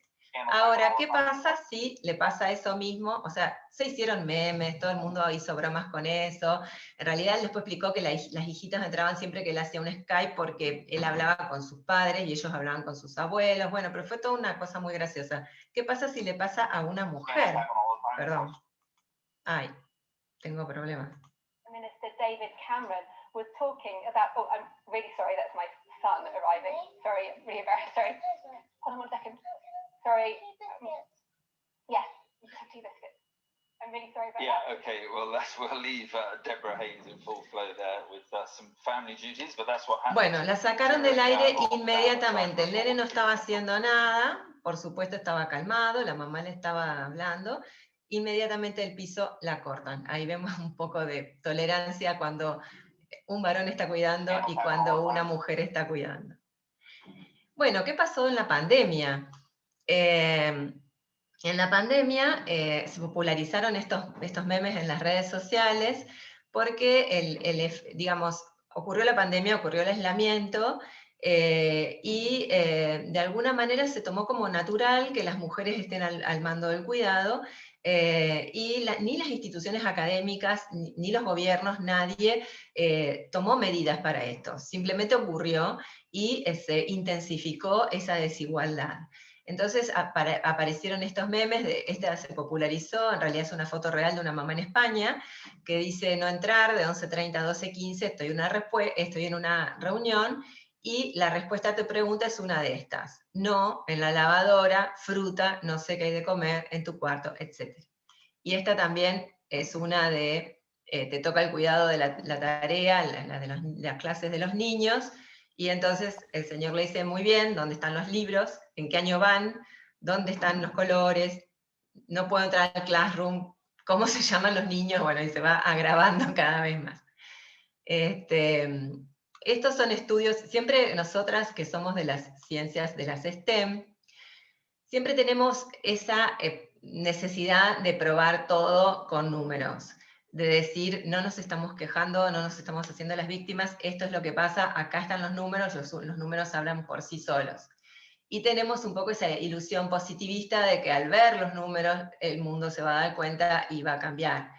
Ahora, ¿qué pasa si le pasa eso mismo? O sea, se hicieron memes, todo el mundo hizo bromas con eso. En realidad él después explicó que las hijitas entraban siempre que él hacía un Skype, porque él hablaba con sus padres y ellos hablaban con sus abuelos. Bueno, pero fue toda una cosa muy graciosa. ¿Qué pasa si le pasa a una mujer? Perdón. Ay, tengo problemas. Minister David Cameron was talking about, oh, I'm really sorry, that's my son arriving. Sorry, I'm really embarrassed, sorry. Hold on 1 second. Sorry. Yes, you just have 2 biscuits. I'm really sorry about that. Yeah, okay, well, we'll leave Deborah Hayes in full flow there with some family duties, but that's what happened. Bueno, la sacaron del aire inmediatamente. El nene no estaba haciendo nada, por supuesto estaba calmado, la mamá le estaba hablando. Inmediatamente del piso la cortan. Ahí vemos un poco de tolerancia cuando un varón está cuidando y cuando una mujer está cuidando. Bueno, ¿qué pasó en la pandemia? En la pandemia se popularizaron estos memes en las redes sociales, porque digamos, ocurrió la pandemia, ocurrió el aislamiento, y de alguna manera se tomó como natural que las mujeres estén al mando del cuidado, y ni las instituciones académicas, ni los gobiernos, nadie tomó medidas para esto. Simplemente ocurrió y se intensificó esa desigualdad. Entonces aparecieron estos memes, esta se popularizó, en realidad es una foto real de una mamá en España, que dice no entrar de 11:30 a 12:15, estoy en una reunión, y la respuesta a tu pregunta es una de estas. No, en la lavadora, fruta, no sé qué hay de comer, en tu cuarto, etc. Y esta también es una de, te toca el cuidado de la tarea, las clases de los niños, y entonces el señor le dice, muy bien, ¿dónde están los libros? ¿En qué año van? ¿Dónde están los colores? No puedo entrar al classroom. ¿Cómo se llaman los niños? Bueno, y se va agravando cada vez más. Estos son estudios, siempre nosotras que somos de las ciencias, de las STEM, siempre tenemos esa necesidad de probar todo con números, de decir, no nos estamos quejando, no nos estamos haciendo las víctimas, esto es lo que pasa, acá están los números hablan por sí solos. Y tenemos un poco esa ilusión positivista de que al ver los números el mundo se va a dar cuenta y va a cambiar.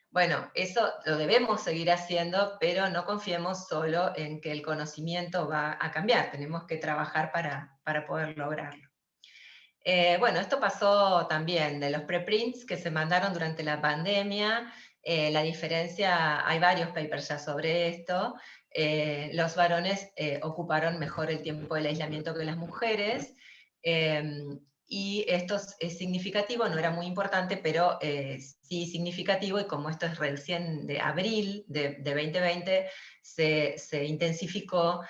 Bueno, eso lo debemos seguir haciendo, pero no confiemos solo en que el conocimiento va a cambiar, tenemos que trabajar para poder lograrlo. Bueno, esto pasó también de los preprints que se mandaron durante la pandemia. La diferencia, hay varios papers ya sobre esto. Los varones ocuparon mejor el tiempo del aislamiento que las mujeres. y esto es significativo, no era muy importante, pero sí significativo, y como esto es recién de abril de 2020, se intensificó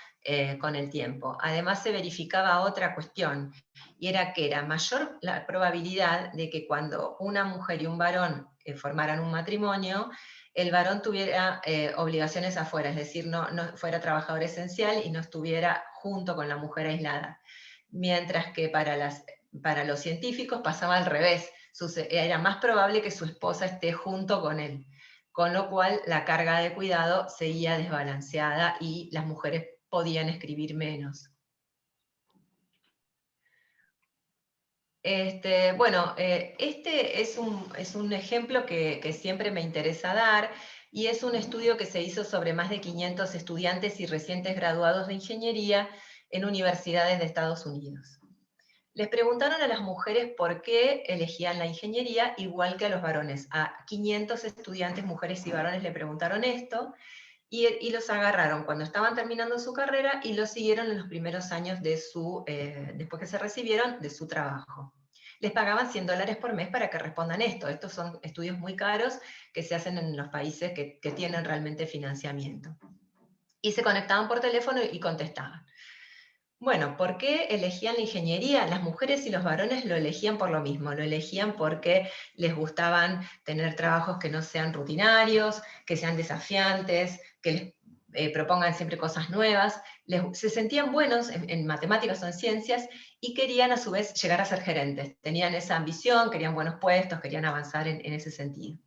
con el tiempo. Además se verificaba otra cuestión, y era que era mayor la probabilidad de que cuando una mujer y un varón formaran un matrimonio, el varón tuviera obligaciones afuera, es decir, no fuera trabajador esencial y no estuviera junto con la mujer aislada. Mientras que para los científicos pasaba al revés, era más probable que su esposa esté junto con él, con lo cual la carga de cuidado seguía desbalanceada y las mujeres podían escribir menos. Bueno, este es un ejemplo que siempre me interesa dar, y es un estudio que se hizo sobre más de 500 estudiantes y recientes graduados de ingeniería en universidades de Estados Unidos. Les preguntaron a las mujeres por qué elegían la ingeniería, igual que a los varones. A 500 estudiantes, mujeres y varones, le preguntaron esto, y los agarraron cuando estaban terminando su carrera y los siguieron en los primeros años después que se recibieron, de su trabajo. Les pagaban $100 por mes para que respondan esto. Estos son estudios muy caros que se hacen en los países que tienen realmente financiamiento. Y se conectaban por teléfono y contestaban. Bueno, ¿por qué elegían la ingeniería? Las mujeres y los varones lo elegían por lo mismo, lo elegían porque les gustaban tener trabajos que no sean rutinarios, que sean desafiantes, que les propongan siempre cosas nuevas, se sentían buenos en matemáticas o en ciencias, y querían a su vez llegar a ser gerentes. Tenían esa ambición, querían buenos puestos, querían avanzar en ese sentido.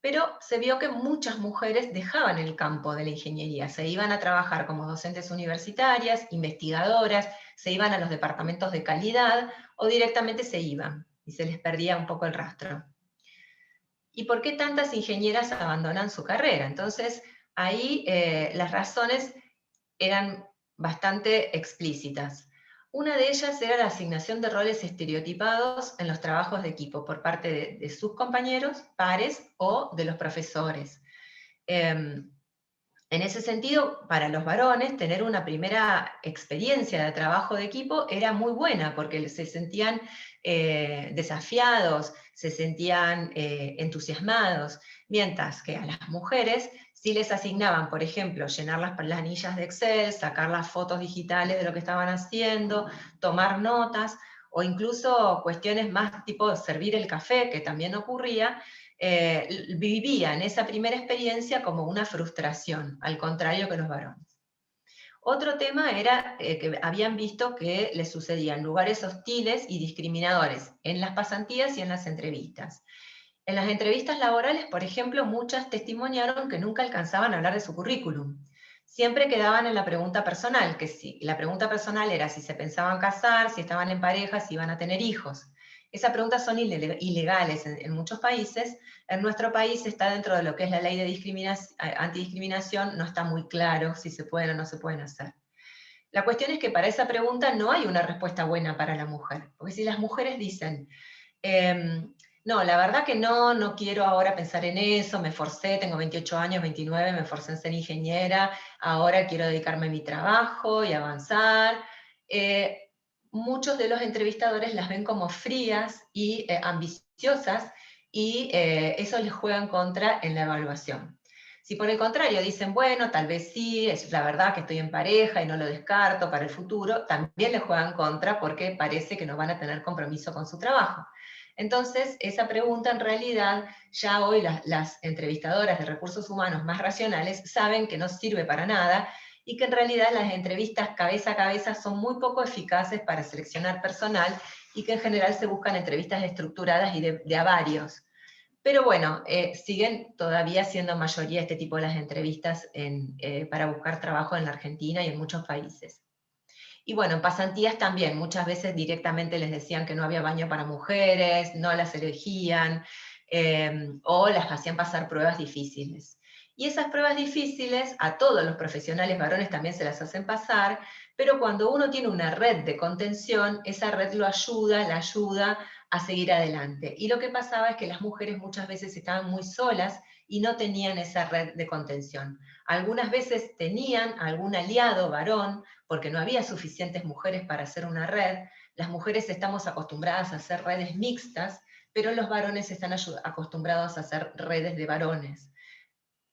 Pero se vio que muchas mujeres dejaban el campo de la ingeniería, se iban a trabajar como docentes universitarias, investigadoras, se iban a los departamentos de calidad, o directamente se iban, y se les perdía un poco el rastro. ¿Y por qué tantas ingenieras abandonan su carrera? Entonces, ahí las razones eran bastante explícitas. Una de ellas era la asignación de roles estereotipados en los trabajos de equipo por parte de sus compañeros, pares o de los profesores. En ese sentido, para los varones, tener una primera experiencia de trabajo de equipo era muy buena, porque se sentían desafiados, se sentían entusiasmados, mientras que a las mujeres sí les asignaban, por ejemplo, llenar las planillas de Excel, sacar las fotos digitales de lo que estaban haciendo, tomar notas, o incluso cuestiones más tipo servir el café, que también ocurría. Vivían esa primera experiencia como una frustración, al contrario que los varones. Otro tema era que habían visto que les sucedían lugares hostiles y discriminadores en las pasantías y en las entrevistas. En las entrevistas laborales, por ejemplo, muchas testimoniaron que nunca alcanzaban a hablar de su currículum. Siempre quedaban en la pregunta personal, la pregunta personal era si se pensaban casar, si estaban en pareja, si iban a tener hijos. Esas preguntas son ilegales en muchos países. En nuestro país está dentro de lo que es la ley de antidiscriminación, no está muy claro si se pueden o no se pueden hacer. La cuestión es que para esa pregunta no hay una respuesta buena para la mujer, porque si las mujeres dicen, no, la verdad que no quiero ahora pensar en eso, me forcé, tengo 28 años, 29, me forcé en ser ingeniera, ahora quiero dedicarme a mi trabajo y avanzar. Muchos de los entrevistadores las ven como frías y ambiciosas, y eso les juega en contra en la evaluación. Si por el contrario dicen, bueno, tal vez sí, es la verdad que estoy en pareja y no lo descarto para el futuro, también les juegan contra porque parece que no van a tener compromiso con su trabajo. Entonces, esa pregunta en realidad, ya hoy las entrevistadoras de recursos humanos más racionales saben que no sirve para nada, y que en realidad las entrevistas cabeza a cabeza son muy poco eficaces para seleccionar personal, y que en general se buscan entrevistas estructuradas y de a varios. Pero bueno, siguen todavía siendo mayoría este tipo de las entrevistas para buscar trabajo en la Argentina y en muchos países. Y bueno, en pasantías también, muchas veces directamente les decían que no había baño para mujeres, no las elegían, o las hacían pasar pruebas difíciles. Y esas pruebas difíciles a todos los profesionales varones también se las hacen pasar, pero cuando uno tiene una red de contención, esa red la ayuda a seguir adelante. Y lo que pasaba es que las mujeres muchas veces estaban muy solas y no tenían esa red de contención. Algunas veces tenían algún aliado varón, porque no había suficientes mujeres para hacer una red. las mujeres estamos acostumbradas a hacer redes mixtas, pero los varones están acostumbrados a hacer redes de varones.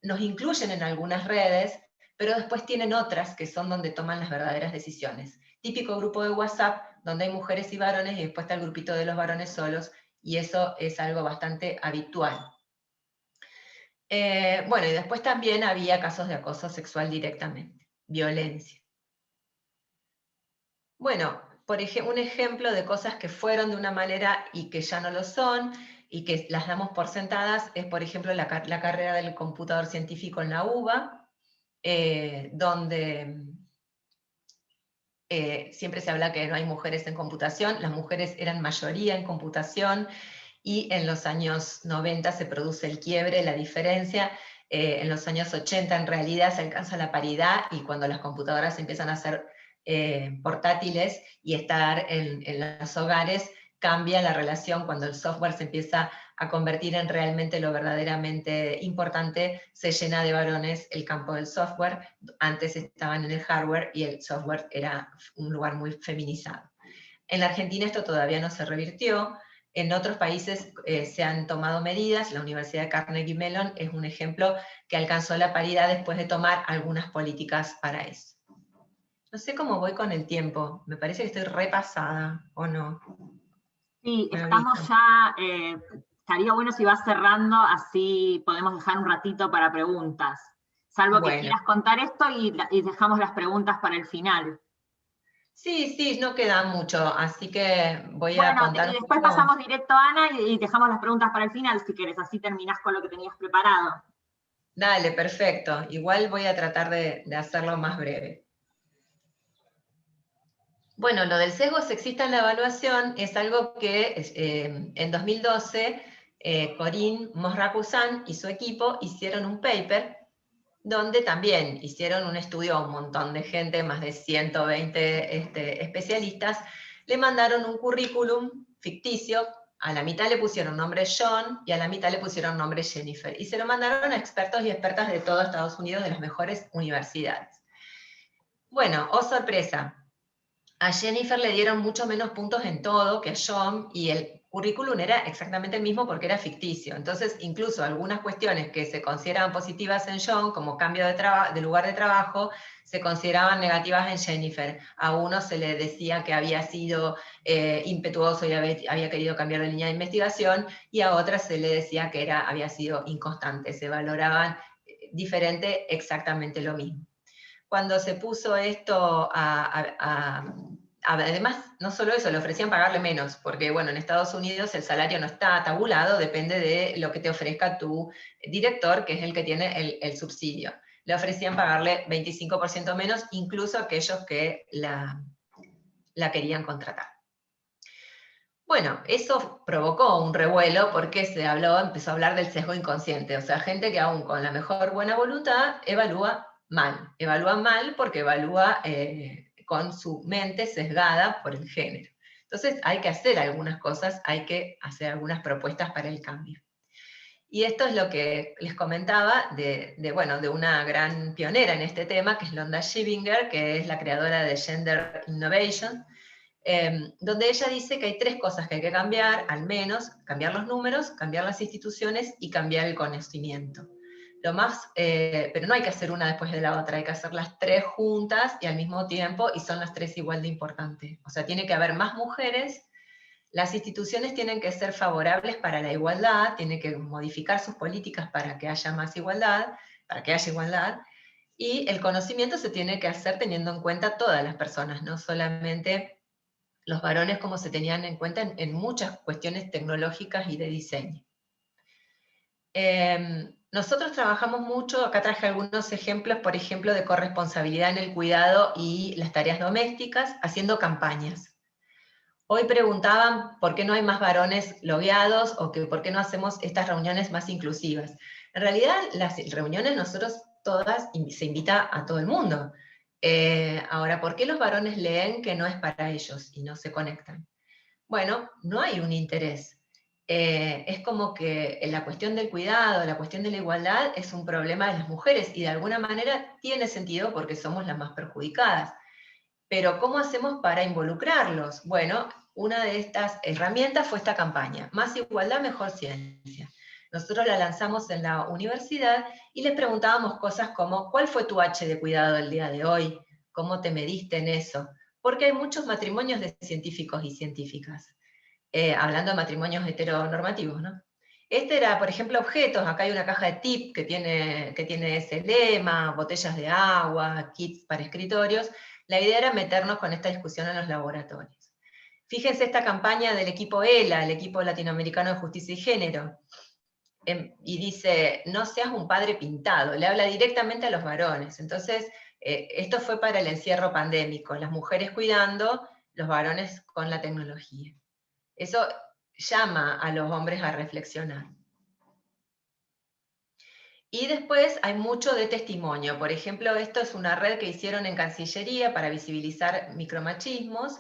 Nos incluyen en algunas redes, pero después tienen otras que son donde toman las verdaderas decisiones. Típico grupo de WhatsApp, donde hay mujeres y varones, y después está el grupito de los varones solos, y eso es algo bastante habitual. Bueno, y después también había casos de acoso sexual directamente, violencia. Bueno, por ejemplo, un ejemplo de cosas que fueron de una manera y que ya no lo son, y que las damos por sentadas, es por ejemplo la carrera del computador científico en la UBA, donde siempre se habla que no hay mujeres en computación, las mujeres eran mayoría en computación, y en los años 90 se produce el quiebre, la diferencia. En los años 80 en realidad se alcanza la paridad, y cuando las computadoras empiezan a ser portátiles y estar en los hogares, cambia la relación. Cuando el software se empieza a convertir en realmente lo verdaderamente importante, se llena de varones el campo del software. Antes estaban en el hardware y el software era un lugar muy feminizado. En la Argentina esto todavía no se revirtió. En otros países se han tomado medidas. La Universidad de Carnegie Mellon es un ejemplo que alcanzó la paridad después de tomar algunas políticas para eso. No sé cómo voy con el tiempo. Me parece que estoy repasada, ¿o no? Sí, estamos ya, estaría bueno si vas cerrando, así podemos dejar un ratito para preguntas. Salvo que quieras contar esto y dejamos las preguntas para el final. Sí, no queda mucho, así que voy a contar. Bueno, y después pasamos directo a Ana y dejamos las preguntas para el final, si quieres, así terminás con lo que tenías preparado. Dale, perfecto. Igual voy a tratar de hacerlo más breve. Bueno, lo del sesgo sexista en la evaluación es algo que en 2012 Corinne Mosracusan y su equipo hicieron un paper donde también hicieron un estudio a un montón de gente, más de 120 especialistas, le mandaron un currículum ficticio, a la mitad le pusieron nombre John y a la mitad le pusieron nombre Jennifer, y se lo mandaron a expertos y expertas de todo Estados Unidos, de las mejores universidades. Bueno, oh sorpresa, a Jennifer le dieron mucho menos puntos en todo que a John, y el currículum era exactamente el mismo porque era ficticio. Entonces, incluso algunas cuestiones que se consideraban positivas en John, como cambio de lugar de trabajo, se consideraban negativas en Jennifer. A uno se le decía que había sido impetuoso y había querido cambiar de línea de investigación, y a otras se le decía que había sido inconstante. Se valoraban diferente exactamente lo mismo. Cuando se puso esto además, no solo eso, le ofrecían pagarle menos, porque bueno, en Estados Unidos el salario no está tabulado, depende de lo que te ofrezca tu director, que es el que tiene el subsidio. Le ofrecían pagarle 25% menos, incluso a aquellos que la querían contratar. Bueno, eso provocó un revuelo porque empezó a hablar del sesgo inconsciente, o sea, gente que aún con la mejor buena voluntad evalúa mal porque evalúa con su mente sesgada por el género. Entonces hay que hacer algunas cosas, hay que hacer algunas propuestas para el cambio. Y esto es lo que les comentaba de una gran pionera en este tema, que es Londa Shivinger, que es la creadora de Gender Innovation, donde ella dice que hay 3 cosas que hay que cambiar, al menos: cambiar los números, cambiar las instituciones y cambiar el conocimiento. Pero no hay que hacer una después de la otra, hay que hacer las 3 juntas y al mismo tiempo, y son las 3 igual de importantes. O sea, tiene que haber más mujeres, las instituciones tienen que ser favorables para la igualdad, tienen que modificar sus políticas para que haya más igualdad, para que haya igualdad, y el conocimiento se tiene que hacer teniendo en cuenta todas las personas, no solamente los varones como se tenían en cuenta en muchas cuestiones tecnológicas y de diseño. Nosotros trabajamos mucho, acá traje algunos ejemplos, por ejemplo, de corresponsabilidad en el cuidado y las tareas domésticas, haciendo campañas. Hoy preguntaban por qué no hay más varones logueados, o por qué no hacemos estas reuniones más inclusivas. En realidad, las reuniones nosotros todas se invita a todo el mundo. Ahora, ¿por qué los varones leen que no es para ellos y no se conectan? Bueno, no hay un interés. Es como que la cuestión del cuidado, la cuestión de la igualdad es un problema de las mujeres, y de alguna manera tiene sentido porque somos las más perjudicadas. Pero ¿cómo hacemos para involucrarlos? Bueno, una de estas herramientas fue esta campaña, Más igualdad, mejor ciencia. Nosotros la lanzamos en la universidad y les preguntábamos cosas como, ¿cuál fue tu H de cuidado el día de hoy? ¿Cómo te mediste en eso? Porque hay muchos matrimonios de científicos y científicas, hablando de matrimonios heteronormativos, ¿no? Este era, por ejemplo, objetos. Acá hay una caja de tip que tiene ese lema, botellas de agua, kits para escritorios. La idea era meternos con esta discusión en los laboratorios. Fíjense esta campaña del equipo ELA, el equipo latinoamericano de justicia y género, y dice, no seas un padre pintado, le habla directamente a los varones. Entonces, esto fue para el encierro pandémico, las mujeres cuidando, los varones con la tecnología. Eso llama a los hombres a reflexionar. Y después hay mucho de testimonio. Por ejemplo, esto es una red que hicieron en Cancillería para visibilizar micromachismos,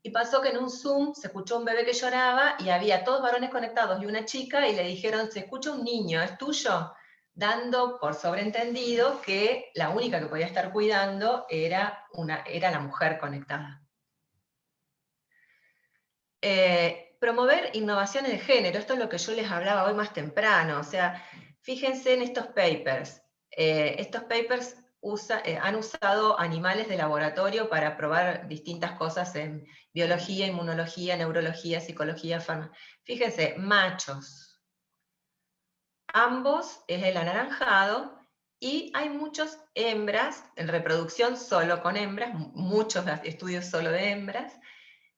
y pasó que en un Zoom se escuchó un bebé que lloraba y había todos varones conectados y una chica, y le dijeron, se escucha un niño, ¿es tuyo? Dando por sobreentendido que la única que podía estar cuidando era la mujer conectada. Promover innovaciones de género, esto es lo que yo les hablaba hoy más temprano, o sea, fíjense en estos papers. Estos papers han usado animales de laboratorio para probar distintas cosas en biología, inmunología, neurología, psicología, farmacia. Fíjense, machos. Ambos es el anaranjado, y hay muchas hembras, en reproducción solo con hembras, muchos estudios solo de hembras.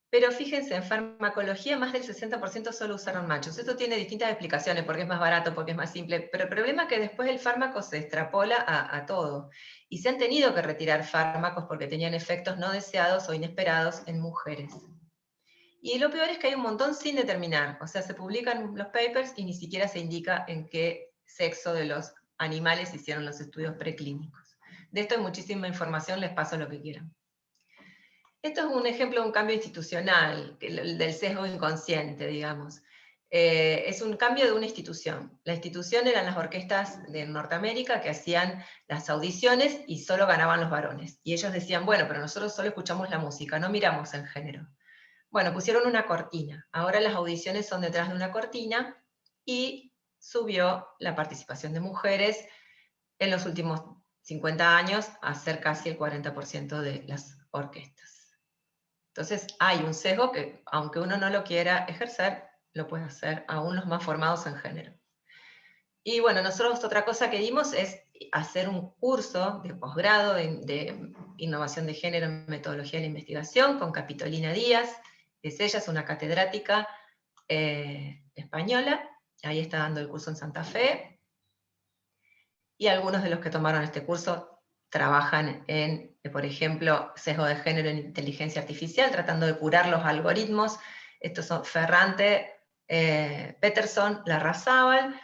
Pero fíjense, en farmacología más del 60% solo usaron machos. Esto tiene distintas explicaciones, porque es más barato, porque es más simple, pero el problema es que después el fármaco se extrapola a todo. Y se han tenido que retirar fármacos porque tenían efectos no deseados o inesperados en mujeres. Y lo peor es que hay un montón sin determinar. O sea, se publican los papers y ni siquiera se indica en qué sexo de los animales hicieron los estudios preclínicos. De esto hay muchísima información, les paso lo que quieran. Esto es un ejemplo de un cambio institucional, del sesgo inconsciente, digamos. Es un cambio de una institución. La institución eran las orquestas de Norteamérica que hacían las audiciones y solo ganaban los varones. Y ellos decían, bueno, pero nosotros solo escuchamos la música, no miramos el género. Bueno, pusieron una cortina. Ahora las audiciones son detrás de una cortina, y subió la participación de mujeres en los últimos 50 años a ser casi el 40% de las orquestas. Entonces hay un sesgo que, aunque uno no lo quiera ejercer, lo puede hacer aún los más formados en género. Y bueno, nosotros otra cosa que dimos es hacer un curso de posgrado de innovación de género en metodología de la investigación con Capitolina Díaz. Ella es una catedrática española, ahí está dando el curso en Santa Fe, y algunos de los que tomaron este curso trabajan en, por ejemplo, sesgo de género en inteligencia artificial, tratando de curar los algoritmos. Estos son Ferrante, Peterson, Larrazábal,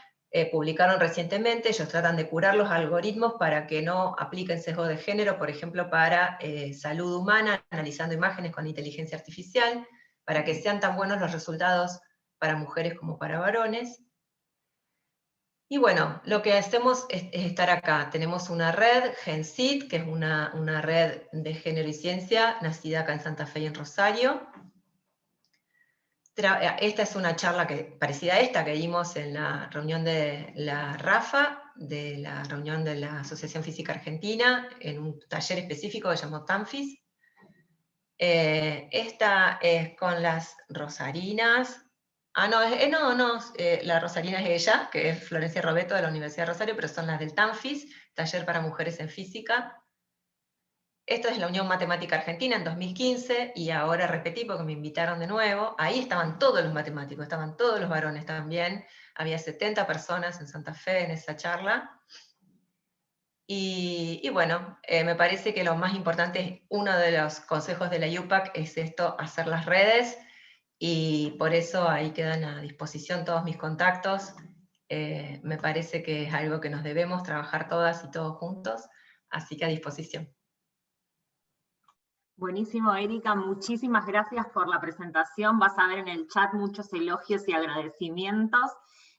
publicaron recientemente. Ellos tratan de curar los algoritmos para que no apliquen sesgo de género, por ejemplo, para salud humana, analizando imágenes con inteligencia artificial, para que sean tan buenos los resultados para mujeres como para varones. Y bueno, lo que hacemos es estar acá. Tenemos una red, GenCit, que es una red de género y ciencia, nacida acá en Santa Fe y en Rosario. Esta es una charla parecida a esta que dimos en la reunión de la RAFA, de la reunión de la Asociación Física Argentina, en un taller específico que se llamó TANFIS. Esta es con las rosarinas. La rosarina es ella, que es Florencia Robeto de la Universidad de Rosario, pero son las del TANFIS, Taller para Mujeres en Física. Esto es la Unión Matemática Argentina en 2015, y ahora repetí porque me invitaron de nuevo. Ahí estaban todos los matemáticos, estaban todos los varones también. Había 70 personas en Santa Fe en esa charla. Y bueno, me parece que lo más importante, uno de los consejos de la IUPAC es esto, hacer las redes, y por eso ahí quedan a disposición todos mis contactos. Me parece que es algo que nos debemos trabajar todas y todos juntos, así que a disposición. Buenísimo, Erika, muchísimas gracias por la presentación. Vas a ver en el chat muchos elogios y agradecimientos.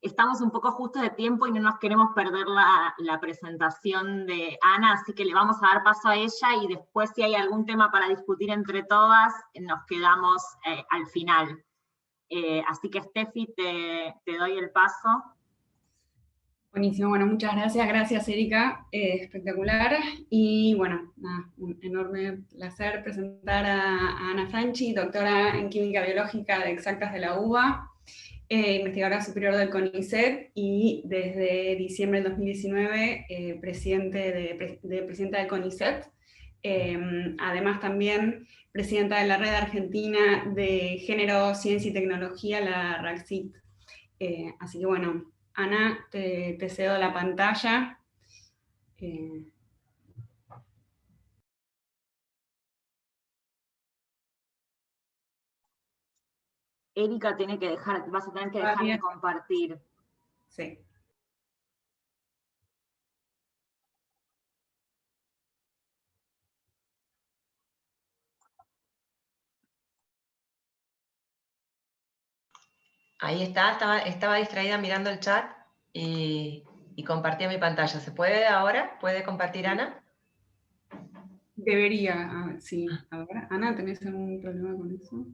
estamos un poco justos de tiempo y no nos queremos perder la presentación de Ana, así que le vamos a dar paso a ella y después si hay algún tema para discutir entre todas, nos quedamos al final. Así que Steffi, te doy el paso. Buenísimo, bueno, muchas gracias. Gracias, Erika. Espectacular. Y bueno, nada, un enorme placer presentar a Ana Franchi, doctora en Química Biológica de Exactas de la UBA, investigadora superior del CONICET y desde diciembre del 2019 presidenta del CONICET. Además también presidenta de la Red Argentina de Género, Ciencia y Tecnología, la RACCIT. Así que bueno, Ana, te cedo la pantalla. Erika tiene que vas a tener que dejar de compartir. Sí. Ahí estaba distraída mirando el chat y compartía mi pantalla. ¿Se puede ahora? ¿Puede compartir Ana? Debería, sí. Ahora, Ana, ¿tenés algún problema con eso?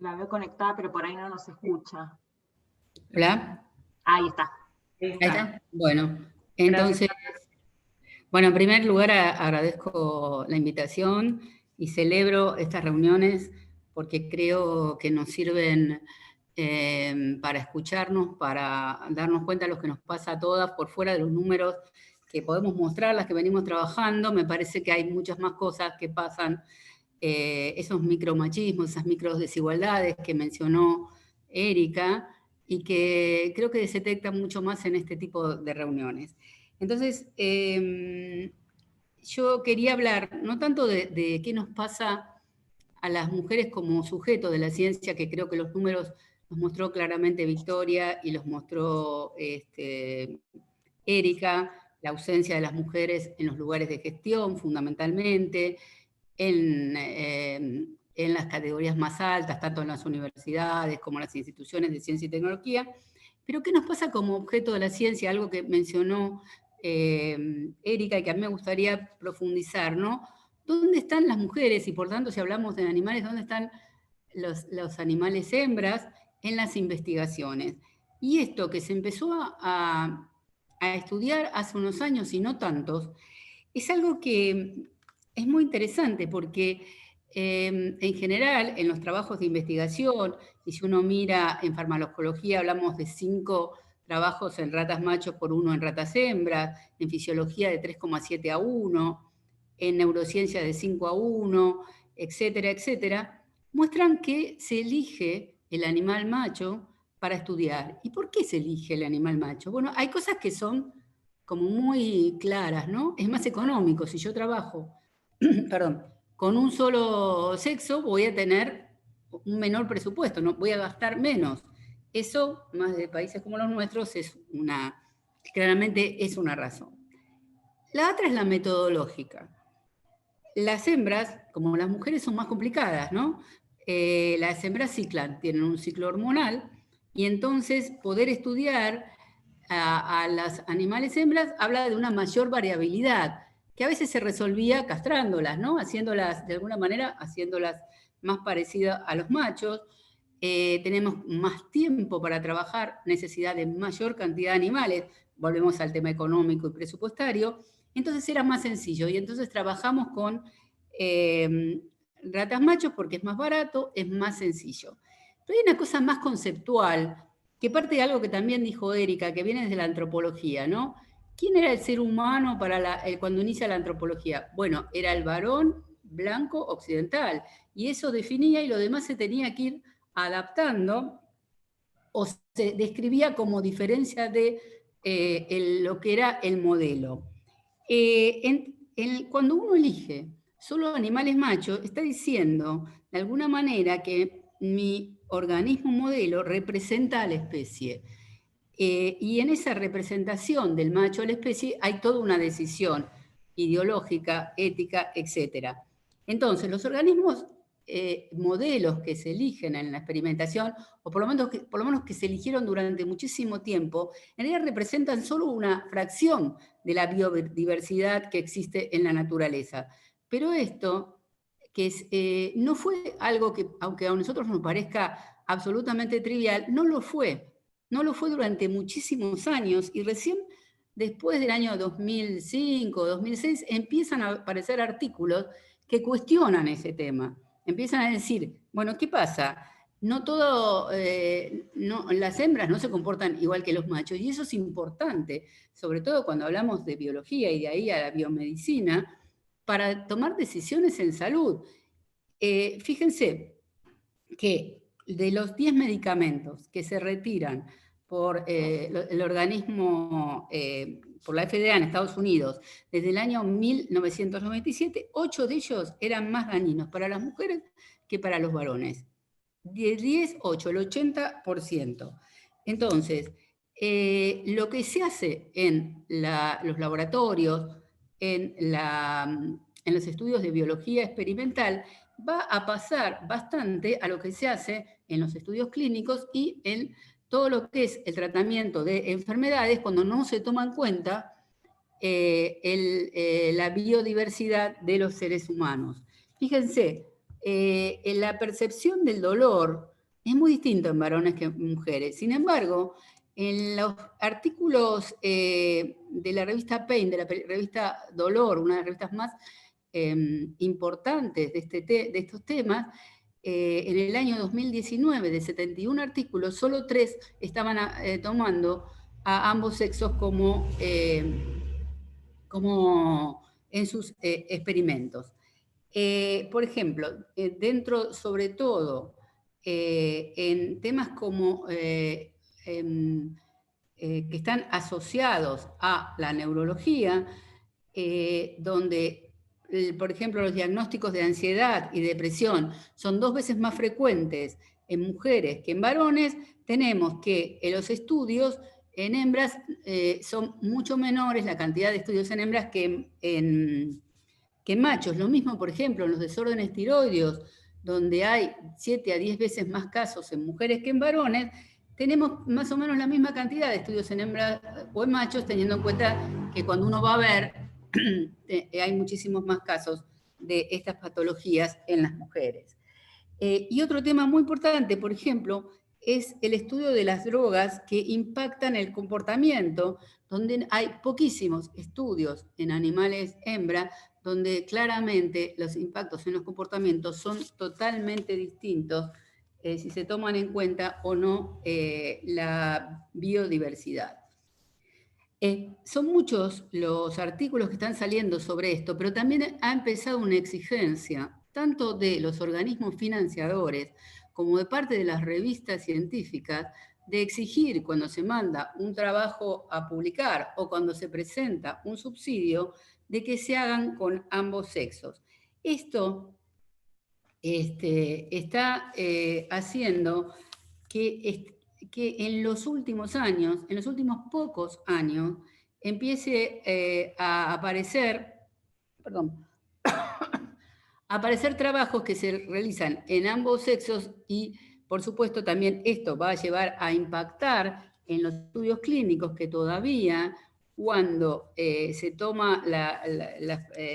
La veo conectada, pero por ahí no nos escucha. ¿Hola? Ahí está. Ahí está. Bueno, entonces, bueno, en primer lugar agradezco la invitación y celebro estas reuniones porque creo que nos sirven para escucharnos, para darnos cuenta de lo que nos pasa a todas por fuera de los números que podemos mostrar, las que venimos trabajando. Me parece que hay muchas más cosas que pasan, esos micromachismos, esas microdesigualdades que mencionó Erika, y que creo que se detecta mucho más en este tipo de reuniones. Entonces, yo quería hablar no tanto de qué nos pasa a las mujeres como sujetos de la ciencia, que creo que los números los mostró claramente Victoria y los mostró Erika, la ausencia de las mujeres en los lugares de gestión fundamentalmente, en las categorías más altas, tanto en las universidades como en las instituciones de ciencia y tecnología. Pero ¿qué nos pasa como objeto de la ciencia? Algo que mencionó Erika y que a mí me gustaría profundizar, ¿no? ¿Dónde están las mujeres? Y por tanto, si hablamos de animales, ¿dónde están los animales hembras en las investigaciones? Y esto que se empezó a estudiar hace unos años y no tantos, es algo que es muy interesante porque en general en los trabajos de investigación, y si uno mira en farmacología hablamos de 5 trabajos en ratas machos por 1 en ratas hembras, en fisiología de 3,7 a 1, en neurociencia de 5 a 1, etcétera, etcétera, muestran que se elige el animal macho para estudiar. ¿Y por qué se elige el animal macho? Bueno, hay cosas que son como muy claras, ¿no? Es más económico. Si yo trabajo, perdón, con un solo sexo, voy a tener un menor presupuesto, ¿no? Voy a gastar menos. Eso, más de países como los nuestros, claramente es una razón. La otra es la metodológica. Las hembras, como las mujeres, son más complicadas, ¿no? Las hembras ciclan, tienen un ciclo hormonal, y entonces poder estudiar a las animales hembras habla de una mayor variabilidad, que a veces se resolvía castrándolas, ¿no? Haciéndolas, de alguna manera, haciéndolas más parecidas a los machos. Tenemos más tiempo para trabajar, necesidad de mayor cantidad de animales, volvemos al tema económico y presupuestario, entonces era más sencillo, y entonces trabajamos con ratas machos porque es más barato, es más sencillo. Pero hay una cosa más conceptual, que parte de algo que también dijo Erika, que viene desde la antropología, ¿no? ¿Quién era el ser humano cuando inicia la antropología? Bueno, era el varón blanco occidental, y eso definía, y lo demás se tenía que ir adaptando, o se describía como diferencia de lo que era el modelo. Cuando uno elige solo animales machos, está diciendo, de alguna manera, que mi organismo modelo representa a la especie. Y en esa representación del macho de la especie hay toda una decisión ideológica, ética, etc. Entonces, los organismos, modelos que se eligen en la experimentación, o por lo menos que se eligieron durante muchísimo tiempo, en realidad representan solo una fracción de la biodiversidad que existe en la naturaleza. Pero esto, que no fue algo que, aunque a nosotros nos parezca absolutamente trivial, no lo fue. No lo fue durante muchísimos años, y recién después del año 2005, 2006, empiezan a aparecer artículos que cuestionan ese tema. Empiezan a decir, bueno, ¿qué pasa? No todo, las hembras no se comportan igual que los machos, y eso es importante, sobre todo cuando hablamos de biología y de ahí a la biomedicina, para tomar decisiones en salud. Fíjense que de los 10 medicamentos que se retiran por el organismo, por la FDA en Estados Unidos, desde el año 1997, 8 de ellos eran más dañinos para las mujeres que para los varones. De 10, 8, el 80%. Entonces, lo que se hace en los laboratorios, en los estudios de biología experimental, va a pasar bastante a lo que se hace en los estudios clínicos y en todo lo que es el tratamiento de enfermedades, cuando no se toma en cuenta la biodiversidad de los seres humanos. Fíjense, en la percepción del dolor es muy distinto en varones que en mujeres. Sin embargo, en los artículos de la revista Pain, de la revista Dolor, una de las revistas más importantes de estos temas, en el año 2019, de 71 artículos, solo 3 estaban tomando a ambos sexos como en sus experimentos. Por ejemplo, dentro, sobre todo, en temas como que están asociados a la neurología, donde, por ejemplo, los diagnósticos de ansiedad y depresión son 2 veces más frecuentes en mujeres que en varones, tenemos que en los estudios en hembras son mucho menores la cantidad de estudios en hembras que en machos. Lo mismo, por ejemplo, en los desórdenes tiroideos, donde hay 7 a 10 veces más casos en mujeres que en varones, tenemos más o menos la misma cantidad de estudios en hembras o en machos, teniendo en cuenta que cuando uno va a ver, hay muchísimos más casos de estas patologías en las mujeres. Y otro tema muy importante, por ejemplo, es el estudio de las drogas que impactan el comportamiento, donde hay poquísimos estudios en animales hembra, donde claramente los impactos en los comportamientos son totalmente distintos si se toman en cuenta o no la biodiversidad. Son muchos los artículos que están saliendo sobre esto, pero también ha empezado una exigencia, tanto de los organismos financiadores como de parte de las revistas científicas, de exigir cuando se manda un trabajo a publicar o cuando se presenta un subsidio, de que se hagan con ambos sexos. Esto está haciendo que en los últimos años, en los últimos pocos años, empiece a aparecer trabajos que se realizan en ambos sexos y, por supuesto, también esto va a llevar a impactar en los estudios clínicos que todavía, cuando se toma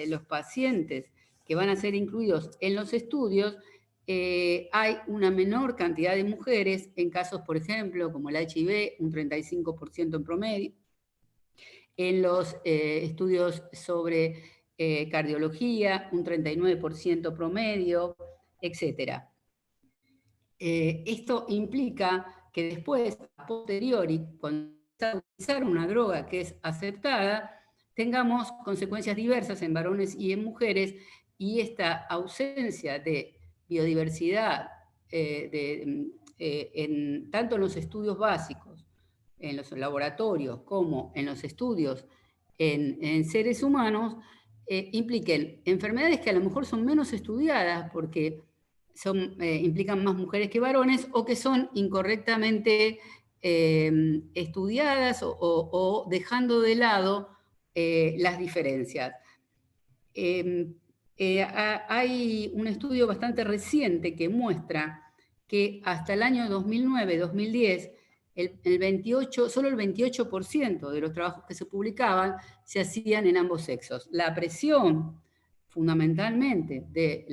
los pacientes que van a ser incluidos en los estudios, hay una menor cantidad de mujeres en casos, por ejemplo, como el HIV, un 35% en promedio, en los estudios sobre cardiología, un 39% promedio, etc. Esto implica que después, a posteriori, cuando se va a utilizar una droga que es aceptada, tengamos consecuencias diversas en varones y en mujeres, y esta ausencia de biodiversidad, tanto en los estudios básicos, en los laboratorios, como en los estudios en seres humanos, impliquen enfermedades que a lo mejor son menos estudiadas porque implican más mujeres que varones, o que son incorrectamente estudiadas o dejando de lado las diferencias. Hay un estudio bastante reciente que muestra que hasta el año 2009-2010, solo el 28% de los trabajos que se publicaban se hacían en ambos sexos. La presión, fundamentalmente, de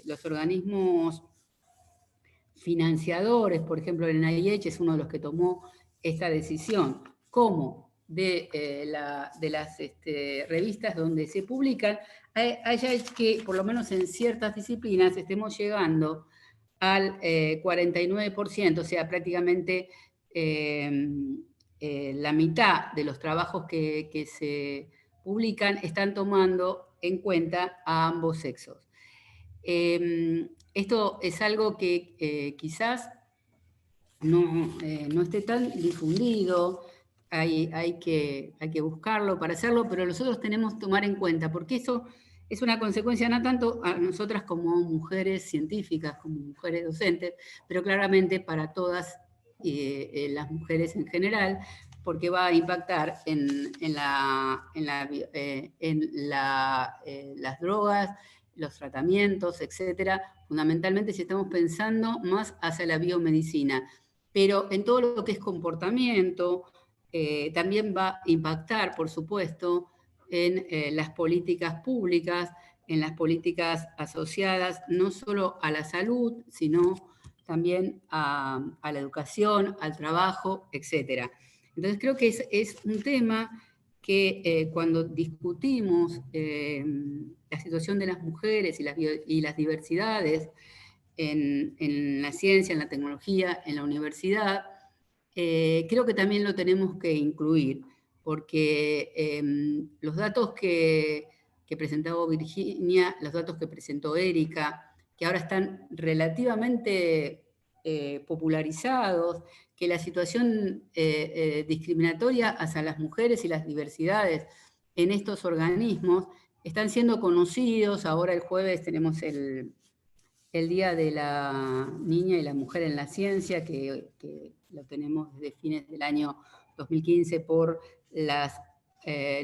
los organismos financiadores, por ejemplo, el NIH es uno de los que tomó esta decisión, como de las revistas donde se publican, haya que, por lo menos en ciertas disciplinas, estemos llegando al 49%, o sea, prácticamente la mitad de los trabajos que se publican están tomando en cuenta a ambos sexos. Esto es algo que quizás no esté tan difundido, hay que buscarlo para hacerlo, pero nosotros tenemos que tomar en cuenta, porque eso es una consecuencia no tanto a nosotras como mujeres científicas, como mujeres docentes, pero claramente para todas las mujeres en general, porque va a impactar en las drogas, los tratamientos, etcétera, fundamentalmente si estamos pensando más hacia la biomedicina. Pero en todo lo que es comportamiento, también va a impactar, por supuesto, en las políticas públicas, en las políticas asociadas no solo a la salud, sino también a la educación, al trabajo, etc. Entonces creo que es un tema que cuando discutimos la situación de las mujeres y las diversidades en la ciencia, en la tecnología, en la universidad, creo que también lo tenemos que incluir, porque los datos que presentó Virginia, los datos que presentó Erika, que ahora están relativamente popularizados, que la situación discriminatoria hacia las mujeres y las diversidades en estos organismos están siendo conocidos. Ahora el jueves tenemos el Día de la Niña y la Mujer en la Ciencia, que lo tenemos desde fines del año 2015 por las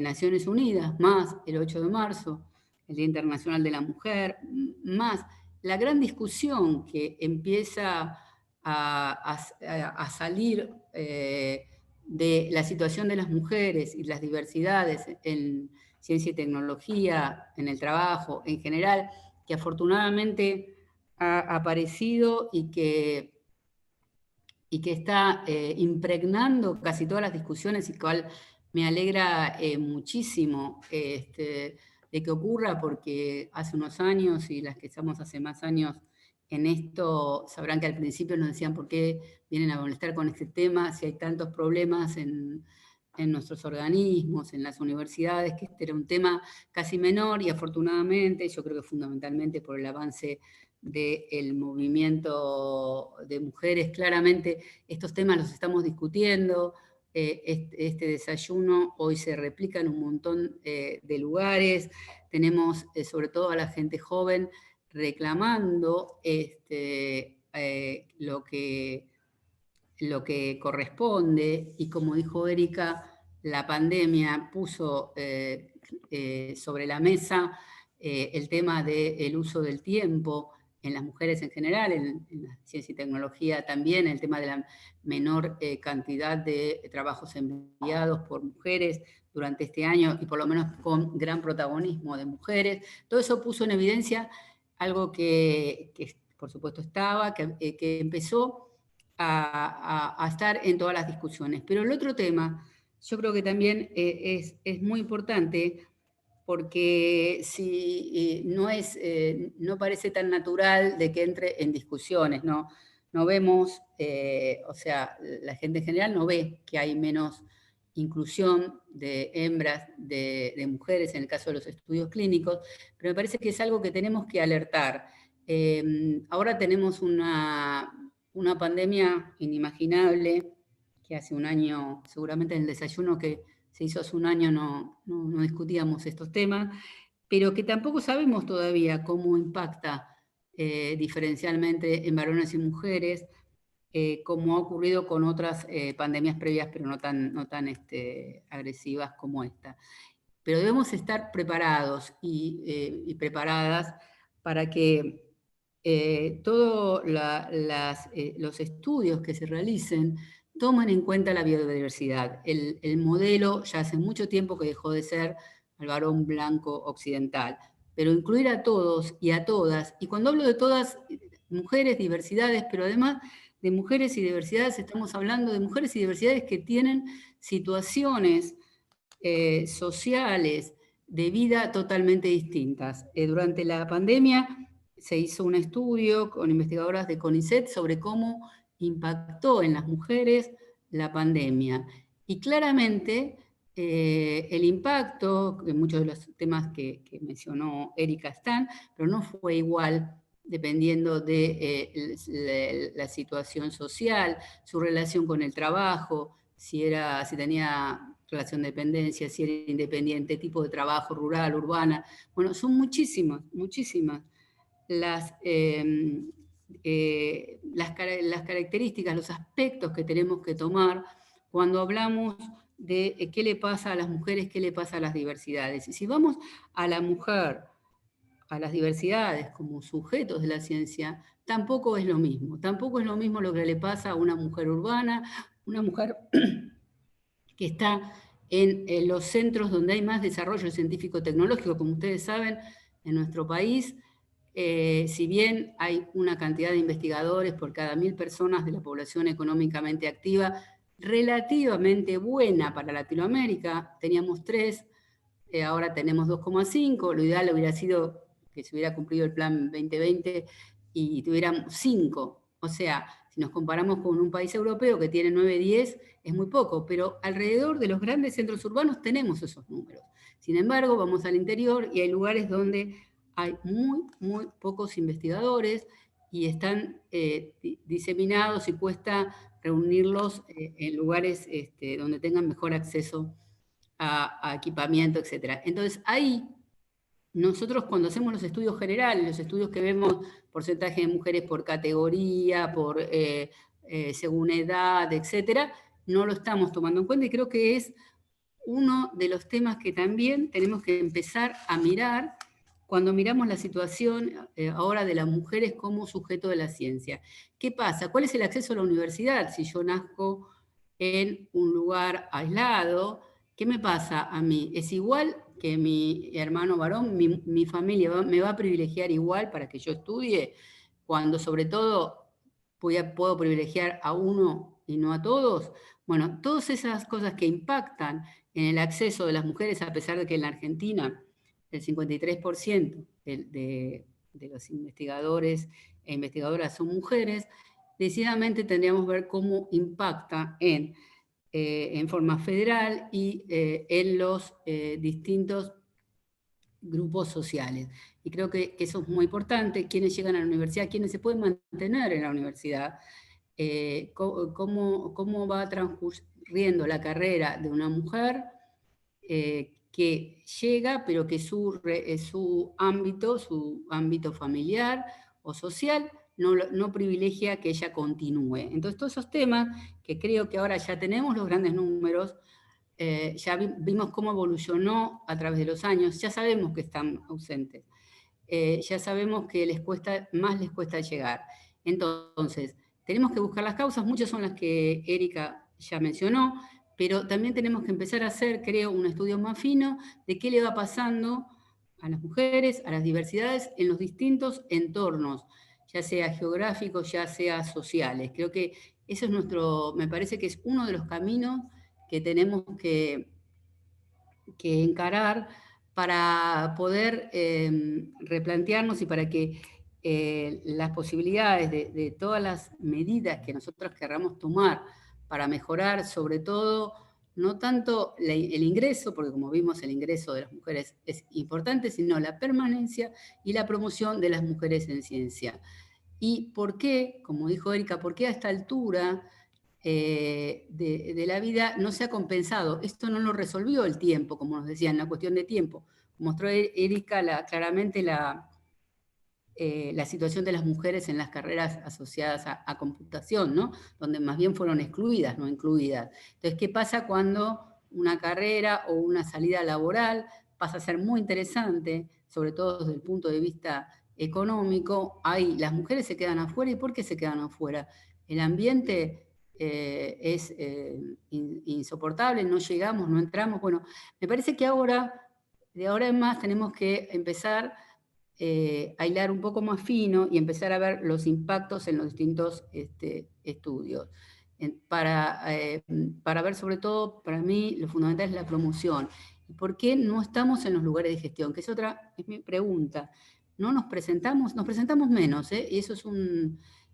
Naciones Unidas, más el 8 de marzo, el Día Internacional de la Mujer, más la gran discusión que empieza a salir de la situación de las mujeres y las diversidades en ciencia y tecnología, en el trabajo en general, que afortunadamente ha aparecido y que está impregnando casi todas las discusiones, y cual me alegra muchísimo de que ocurra, porque hace unos años, y las que estamos hace más años en esto, sabrán que al principio nos decían por qué vienen a molestar con este tema, si hay tantos problemas en nuestros organismos, en las universidades, que este era un tema casi menor, y afortunadamente, yo creo que fundamentalmente por el avance del movimiento de mujeres, claramente estos temas los estamos discutiendo. Este desayuno hoy se replica en un montón de lugares, tenemos sobre todo a la gente joven reclamando lo que corresponde, y como dijo Erika, la pandemia puso sobre la mesa el tema del uso del tiempo en las mujeres en general, en la ciencia y tecnología también, el tema de la menor cantidad de trabajos enviados por mujeres durante este año, y por lo menos con gran protagonismo de mujeres. Todo eso puso en evidencia algo que por supuesto estaba, que empezó a estar en todas las discusiones. Pero el otro tema, yo creo que también es muy importante, porque si no parece tan natural de que entre en discusiones, no vemos, o sea, la gente en general no ve que hay menos inclusión de hembras, de mujeres en el caso de los estudios clínicos, pero me parece que es algo que tenemos que alertar. Ahora tenemos una pandemia inimaginable, que hace un año, seguramente en el desayuno que se hizo hace un año no discutíamos estos temas, pero que tampoco sabemos todavía cómo impacta diferencialmente en varones y mujeres, como ha ocurrido con otras pandemias previas, pero no tan agresivas como esta. Pero debemos estar preparados y preparadas para que todos los estudios que se realicen tomen en cuenta la biodiversidad. El modelo ya hace mucho tiempo que dejó de ser el varón blanco occidental, pero incluir a todos y a todas, y cuando hablo de todas, mujeres, diversidades, pero además de mujeres y diversidades, estamos hablando de mujeres y diversidades que tienen situaciones sociales, de vida totalmente distintas. Durante la pandemia se hizo un estudio con investigadoras de CONICET sobre cómo impactó en las mujeres la pandemia. Y claramente el impacto, en muchos de los temas que mencionó Erika están, pero no fue igual dependiendo de la situación social, su relación con el trabajo, si tenía relación de dependencia, si era independiente, tipo de trabajo, rural, urbana. Bueno, son muchísimas las características, los aspectos que tenemos que tomar cuando hablamos de qué le pasa a las mujeres, qué le pasa a las diversidades. Y si vamos a la mujer, a las diversidades como sujetos de la ciencia, tampoco es lo mismo. Tampoco es lo mismo lo que le pasa a una mujer urbana, una mujer que está en los centros donde hay más desarrollo científico-tecnológico. Como ustedes saben, en nuestro país, si bien hay una cantidad de investigadores por cada 1000 personas de la población económicamente activa, relativamente buena para Latinoamérica, teníamos 3, ahora tenemos 2,5, lo ideal hubiera sido que se hubiera cumplido el plan 2020 y tuviéramos 5, o sea, si nos comparamos con un país europeo que tiene 9, 10, es muy poco, pero alrededor de los grandes centros urbanos tenemos esos números. Sin embargo, vamos al interior y hay lugares donde hay muy pocos investigadores y están diseminados y cuesta reunirlos en lugares donde tengan mejor acceso a equipamiento, etc. Entonces, ahí nosotros cuando hacemos los estudios generales, los estudios que vemos porcentaje de mujeres por categoría, según edad, etcétera, no lo estamos tomando en cuenta y creo que es uno de los temas que también tenemos que empezar a mirar cuando miramos la situación ahora de las mujeres como sujeto de la ciencia. ¿Qué pasa? ¿Cuál es el acceso a la universidad? Si yo nazco en un lugar aislado, ¿qué me pasa a mí? ¿Es igual que mi hermano varón, mi familia me va a privilegiar igual para que yo estudie, cuando sobre todo puedo privilegiar a uno y no a todos? Bueno, todas esas cosas que impactan en el acceso de las mujeres, a pesar de que en la Argentina el 53% de los investigadores e investigadoras son mujeres, decididamente tendríamos que ver cómo impacta en forma federal y en los distintos grupos sociales. Y creo que eso es muy importante, quiénes llegan a la universidad, quiénes se pueden mantener en la universidad, cómo va transcurriendo la carrera de una mujer que llega, pero que su ámbito familiar o social no privilegia que ella continúe. Entonces, todos esos temas que creo que ahora ya tenemos los grandes números, ya vimos cómo evolucionó a través de los años, ya sabemos que están ausentes, ya sabemos que les cuesta llegar. Entonces, tenemos que buscar las causas, muchas son las que Erika ya mencionó, pero también tenemos que empezar a hacer, creo, un estudio más fino de qué le va pasando a las mujeres, a las diversidades en los distintos entornos, ya sea geográficos, ya sea sociales. Creo que eso es me parece que es uno de los caminos que tenemos que encarar para poder replantearnos y para que las posibilidades de todas las medidas que nosotros querramos tomar para mejorar, sobre todo, no tanto el ingreso, porque como vimos el ingreso de las mujeres es importante, sino la permanencia y la promoción de las mujeres en ciencia. ¿Y por qué, como dijo Erika, por qué a esta altura de la vida no se ha compensado? Esto no lo resolvió el tiempo, como nos decían, la cuestión de tiempo. Mostró Erika claramente la situación de las mujeres en las carreras asociadas a computación, ¿no? Donde más bien fueron excluidas, no incluidas. Entonces, ¿qué pasa cuando una carrera o una salida laboral pasa a ser muy interesante, sobre todo desde el punto de vista económico? Ahí las mujeres se quedan afuera. ¿Y por qué se quedan afuera? El ambiente es insoportable, no llegamos, no entramos. Bueno, me parece que ahora, de ahora en más, tenemos que empezar a hilar un poco más fino y empezar a ver los impactos en los distintos estudios. Para ver, sobre todo, para mí, lo fundamental es la promoción. ¿Y por qué no estamos en los lugares de gestión? Que es mi pregunta. ¿No nos presentamos? Nos presentamos menos, y eso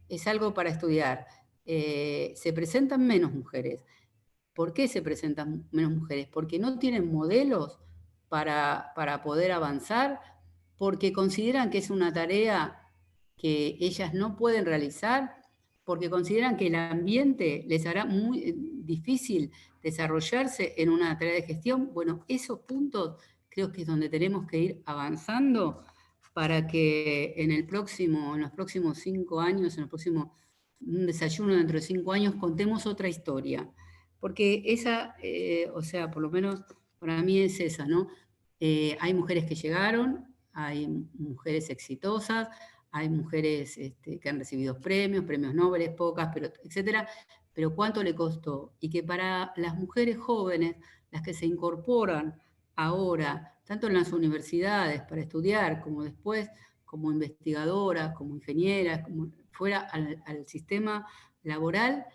es algo para estudiar. Se presentan menos mujeres. ¿Por qué se presentan menos mujeres? Porque no tienen modelos para poder avanzar, porque consideran que es una tarea que ellas no pueden realizar, porque consideran que el ambiente les hará muy difícil desarrollarse en una tarea de gestión. Bueno, esos puntos creo que es donde tenemos que ir avanzando para que en los próximos 5 años, un desayuno dentro de 5 años, contemos otra historia. Porque esa, o sea, por lo menos para mí es esa, ¿no? Hay mujeres que llegaron, hay mujeres exitosas, hay mujeres que han recibido premios Nobel, pocas, pero etcétera, pero ¿cuánto le costó? Y que para las mujeres jóvenes, las que se incorporan ahora, tanto en las universidades para estudiar, como después como investigadoras, como ingenieras, como fuera al sistema laboral,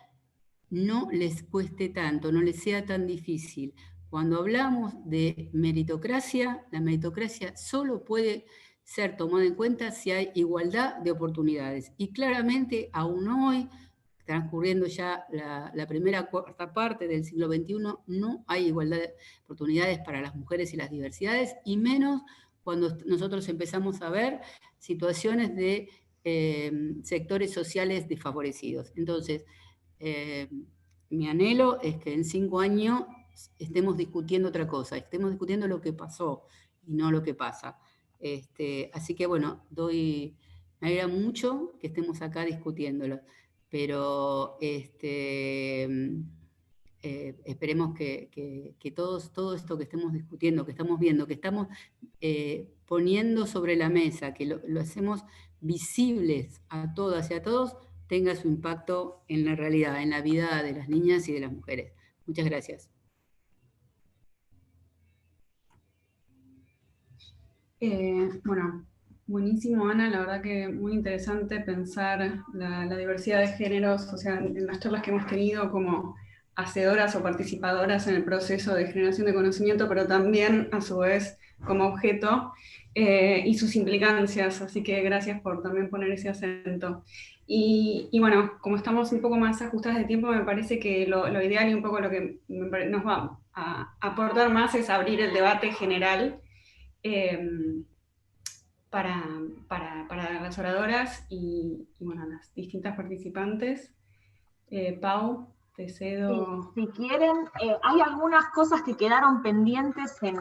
no les cueste tanto, no les sea tan difícil. Cuando hablamos de meritocracia, la meritocracia solo puede ser tomada en cuenta si hay igualdad de oportunidades. Y claramente, aún hoy, transcurriendo ya la primera cuarta parte del siglo XXI, no hay igualdad de oportunidades para las mujeres y las diversidades, y menos cuando nosotros empezamos a ver situaciones de sectores sociales desfavorecidos. Entonces, mi anhelo es que en 5 años estemos discutiendo otra cosa, estemos discutiendo lo que pasó y no lo que pasa. Así que bueno, me alegra mucho que estemos acá discutiéndolo, pero esperemos que todo esto que estemos discutiendo, que estamos viendo, que estamos poniendo sobre la mesa, que lo hacemos visibles a todas y a todos, tenga su impacto en la realidad, en la vida de las niñas y de las mujeres. Muchas gracias. Bueno, buenísimo, Ana, la verdad que muy interesante pensar la diversidad de géneros, o sea, en las charlas que hemos tenido como hacedoras o participadoras en el proceso de generación de conocimiento, pero también a su vez como objeto y sus implicancias, así que gracias por también poner ese acento. Y bueno, como estamos un poco más ajustadas de tiempo, me parece que lo ideal y un poco lo que nos va a aportar más es abrir el debate general para las oradoras y bueno, las distintas participantes. Pau, te cedo. Si quieren, hay algunas cosas que quedaron pendientes en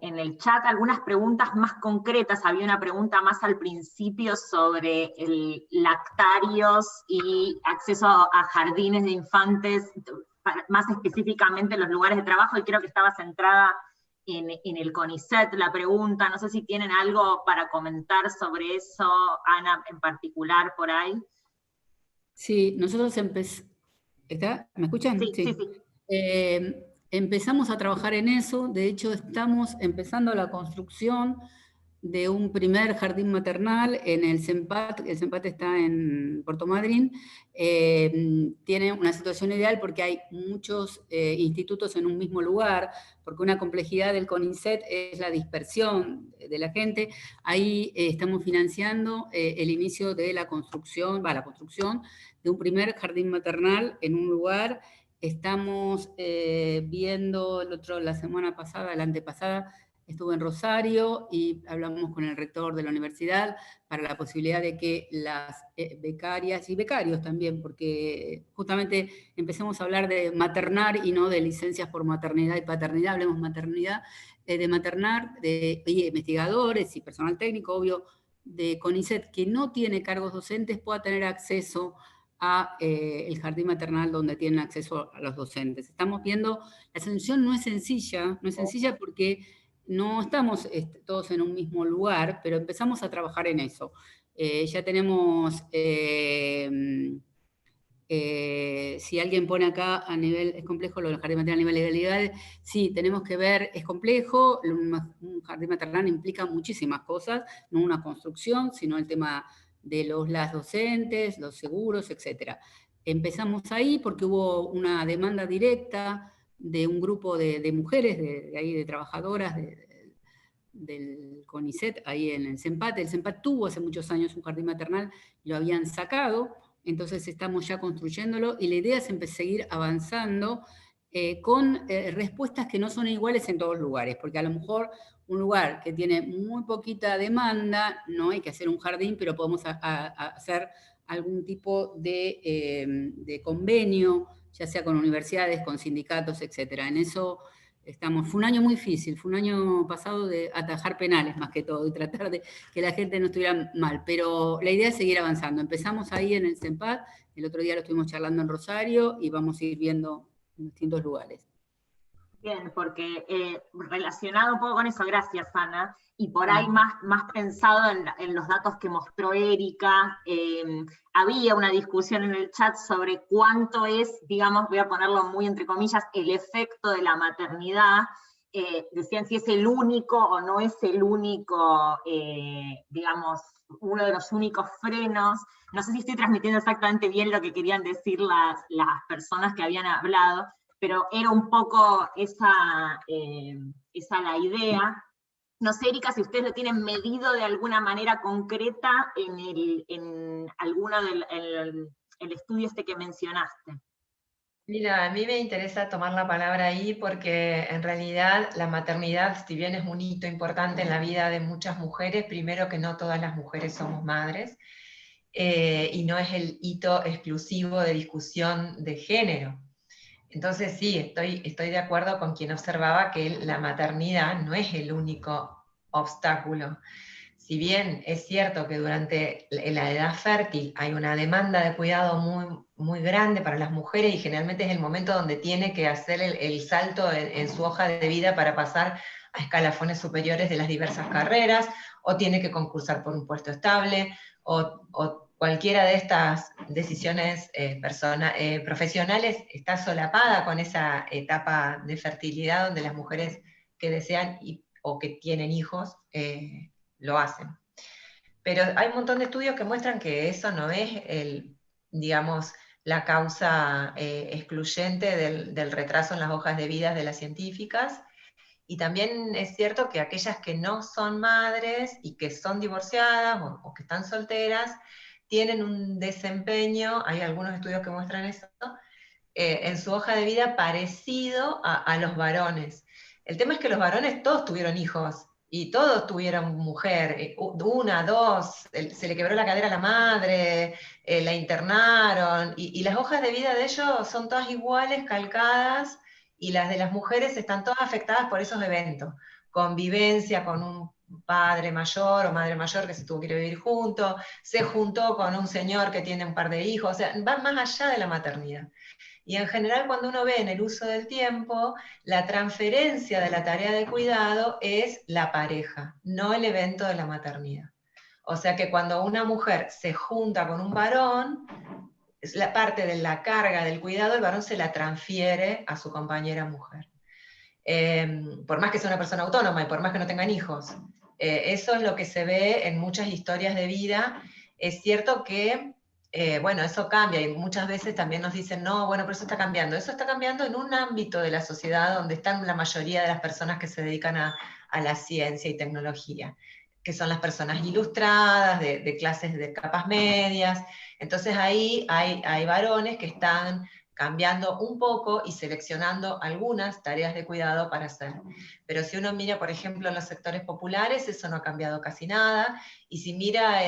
el chat, algunas preguntas más concretas. Había una pregunta más al principio sobre lactarios y acceso a jardines de infantes, más específicamente los lugares de trabajo, y creo que estaba centrada en el CONICET la pregunta. No sé si tienen algo para comentar sobre eso, Ana, en particular, por ahí. Sí, nosotros ¿me escuchan? Sí. Empezamos a trabajar en eso. De hecho, estamos empezando la construcción de un primer jardín maternal en el CEMPAT. El CEMPAT está en Puerto Madryn. Tiene una situación ideal porque hay muchos institutos en un mismo lugar, porque una complejidad del CONICET es la dispersión de la gente. Ahí estamos financiando el inicio de la construcción de un primer jardín maternal en un lugar. Estamos viendo la semana pasada, la antepasada, estuve en Rosario y hablamos con el rector de la universidad para la posibilidad de que las becarias y becarios también, porque justamente empecemos a hablar de maternar y no de licencias por maternidad y paternidad, hablemos maternidad, de maternar, de investigadores y personal técnico, obvio, de CONICET, que no tiene cargos docentes, pueda tener acceso a el jardín maternal donde tienen acceso a los docentes. Estamos viendo, la solución no es sencilla porque no estamos todos en un mismo lugar, pero empezamos a trabajar en eso. Ya tenemos, si alguien pone acá a nivel, es complejo lo del jardín maternal a nivel de legalidades, sí, tenemos que ver, es complejo, un jardín maternal implica muchísimas cosas, no una construcción, sino el tema de las docentes, los seguros, etc. Empezamos ahí porque hubo una demanda directa de un grupo de mujeres, de trabajadoras del CONICET, ahí en el CEMPAT. El CEMPAT tuvo hace muchos años un jardín maternal, lo habían sacado, entonces estamos ya construyéndolo, y la idea es seguir avanzando con respuestas que no son iguales en todos los lugares, porque a lo mejor un lugar que tiene muy poquita demanda, no hay que hacer un jardín, pero podemos hacer algún tipo de convenio, ya sea con universidades, con sindicatos, etc. En eso estamos. Fue un año muy difícil, fue un año pasado de atajar penales más que todo, y tratar de que la gente no estuviera mal, pero la idea es seguir avanzando. Empezamos ahí en el CEMPAT, el otro día lo estuvimos charlando en Rosario, y vamos a ir viendo en distintos lugares. Bien, porque relacionado un poco con eso, gracias Ana, y por ahí más pensado en los datos que mostró Erika, había una discusión en el chat sobre cuánto es, digamos, voy a ponerlo muy entre comillas, el efecto de la maternidad. Decían si es el único o no es el único, digamos, uno de los únicos frenos. No sé si estoy transmitiendo exactamente bien lo que querían decir las personas que habían hablado, pero era un poco esa la idea. No sé, Erika, si ustedes lo tienen medido de alguna manera concreta en alguno del estudio que mencionaste. Mira, a mí me interesa tomar la palabra ahí porque en realidad la maternidad, si bien es un hito importante en la vida de muchas mujeres, primero que no todas las mujeres somos madres, y no es el hito exclusivo de discusión de género. Entonces sí, estoy de acuerdo con quien observaba que la maternidad no es el único obstáculo. Si bien es cierto que durante la edad fértil hay una demanda de cuidado muy, muy grande para las mujeres, y generalmente es el momento donde tiene que hacer el salto en su hoja de vida para pasar a escalafones superiores de las diversas carreras, o tiene que concursar por un puesto estable, o cualquiera de estas decisiones profesionales está solapada con esa etapa de fertilidad donde las mujeres que desean o que tienen hijos lo hacen. Pero hay un montón de estudios que muestran que eso no es digamos, la causa excluyente del retraso en las hojas de vida de las científicas. Y también es cierto que aquellas que no son madres y que son divorciadas o que están solteras, tienen un desempeño, hay algunos estudios que muestran eso, en su hoja de vida parecido a los varones. El tema es que los varones todos tuvieron hijos, y todos tuvieron mujer, una, dos, se le quebró la cadera a la madre, la internaron, y las hojas de vida de ellos son todas iguales, calcadas, y las de las mujeres están todas afectadas por esos eventos. Convivencia con un padre mayor o madre mayor que se tuvo que ir a vivir junto, se juntó con un señor que tiene un par de hijos, o sea, va más allá de la maternidad. Y en general, cuando uno ve en el uso del tiempo, la transferencia de la tarea de cuidado es la pareja, no el evento de la maternidad. O sea que cuando una mujer se junta con un varón, la parte de la carga del cuidado, el varón se la transfiere a su compañera mujer. Por más que sea una persona autónoma y por más que no tengan hijos. Eso es lo que se ve en muchas historias de vida. Es cierto que bueno, eso cambia, y muchas veces también nos dicen, no, bueno, pero eso está cambiando. Eso está cambiando en un ámbito de la sociedad donde están la mayoría de las personas que se dedican a la ciencia y tecnología, que son las personas ilustradas, de clases de capas medias. Entonces ahí hay varones que están cambiando un poco y seleccionando algunas tareas de cuidado para hacer. Pero si uno mira, por ejemplo, los sectores populares, eso no ha cambiado casi nada, y si mira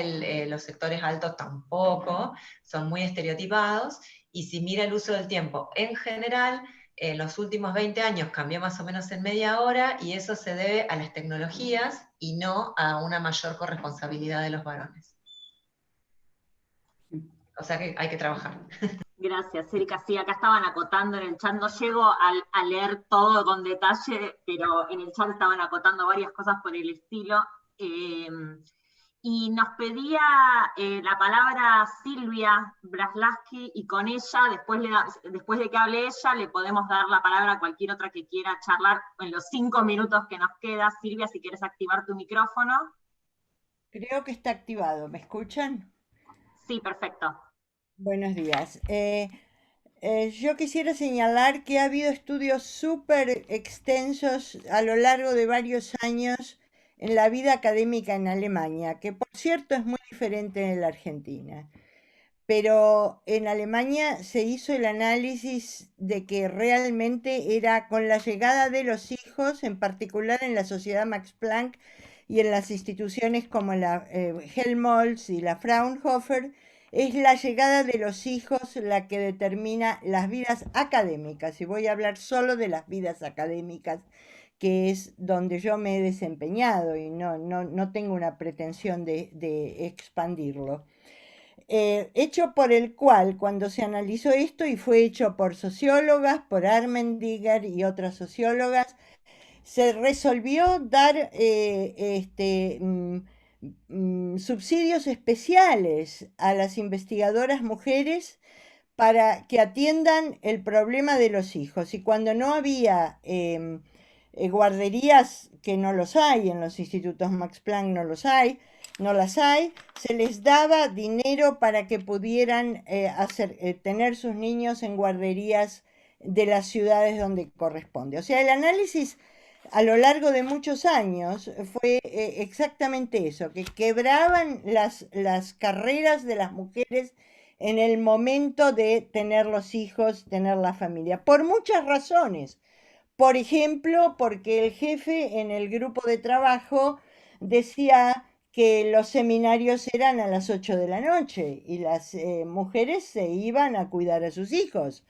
los sectores altos tampoco, son muy estereotipados, y si mira el uso del tiempo en general, en los últimos 20 años cambió más o menos en media hora, y eso se debe a las tecnologías y no a una mayor corresponsabilidad de los varones. O sea que hay que trabajar. Gracias, Erika. Sí, acá estaban acotando en el chat, no llego a leer todo con detalle, pero en el chat estaban acotando varias cosas por el estilo. Y nos pedía la palabra Silvia Braslaski, y con ella, después de que hable ella, le podemos dar la palabra a cualquier otra que quiera charlar en los 5 minutos que nos queda. Silvia, si quieres activar tu micrófono. Creo que está activado. ¿Me escuchan? Sí, perfecto. Buenos días. Yo quisiera señalar que ha habido estudios súper extensos a lo largo de varios años en la vida académica en Alemania, que por cierto es muy diferente de la Argentina. Pero en Alemania se hizo el análisis de que realmente era con la llegada de los hijos, en particular en la Sociedad Max Planck y en las instituciones como la Helmholtz y la Fraunhofer, es la llegada de los hijos la que determina las vidas académicas, y voy a hablar solo de las vidas académicas, que es donde yo me he desempeñado y no tengo una pretensión de expandirlo. Hecho por el cual, cuando se analizó esto, y fue hecho por sociólogas, por Armendiger y otras sociólogas, se resolvió dar subsidios especiales a las investigadoras mujeres para que atiendan el problema de los hijos. Y cuando no había guarderías, que no los hay, en los institutos Max Planck no las hay, se les daba dinero para que pudieran tener sus niños en guarderías de las ciudades donde corresponde. O sea, el análisis a lo largo de muchos años fue exactamente eso, que quebraban las carreras de las mujeres en el momento de tener los hijos, tener la familia, por muchas razones. Por ejemplo, porque el jefe en el grupo de trabajo decía que los seminarios eran a las 8 de la noche y las mujeres se iban a cuidar a sus hijos.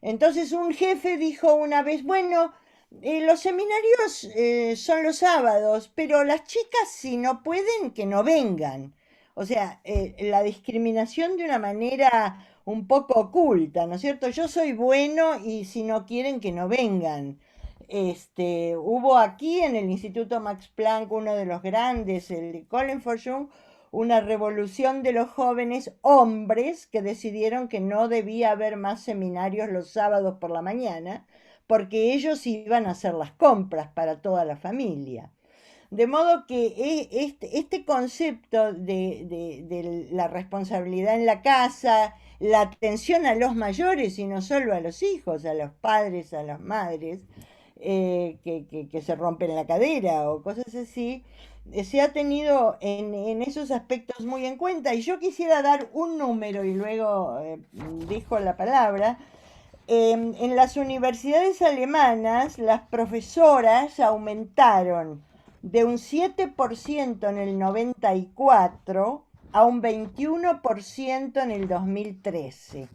Entonces un jefe dijo una vez, bueno, los seminarios son los sábados, pero las chicas, si no pueden, que no vengan. O sea, la discriminación de una manera un poco oculta, ¿no es cierto? Yo soy bueno y si no quieren, que no vengan. Hubo aquí en el Instituto Max Planck, uno de los grandes, el de Kohlenforschung, una revolución de los jóvenes hombres que decidieron que no debía haber más seminarios los sábados por la mañana, porque ellos iban a hacer las compras para toda la familia. De modo que este concepto de la responsabilidad en la casa, la atención a los mayores y no solo a los hijos, a los padres, a las madres, que se rompen la cadera o cosas así, se ha tenido en esos aspectos muy en cuenta. Y yo quisiera dar un número y luego dejo la palabra. En las universidades alemanas, las profesoras aumentaron de un 7% en el 94 a un 21% en el 2013,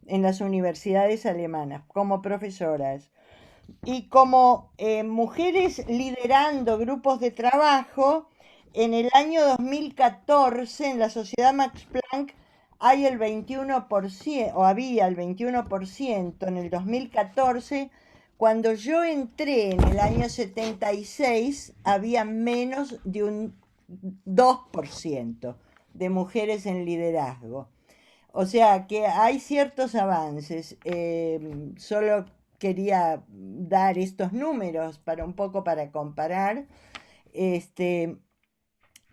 en las universidades alemanas, como profesoras. Y como mujeres liderando grupos de trabajo, en el año 2014, en la Sociedad Max Planck, hay el 21%, o había el 21%, en el 2014, cuando yo entré en el año 76, había menos de un 2% de mujeres en liderazgo. O sea que hay ciertos avances, solo quería dar estos números para un poco para comparar,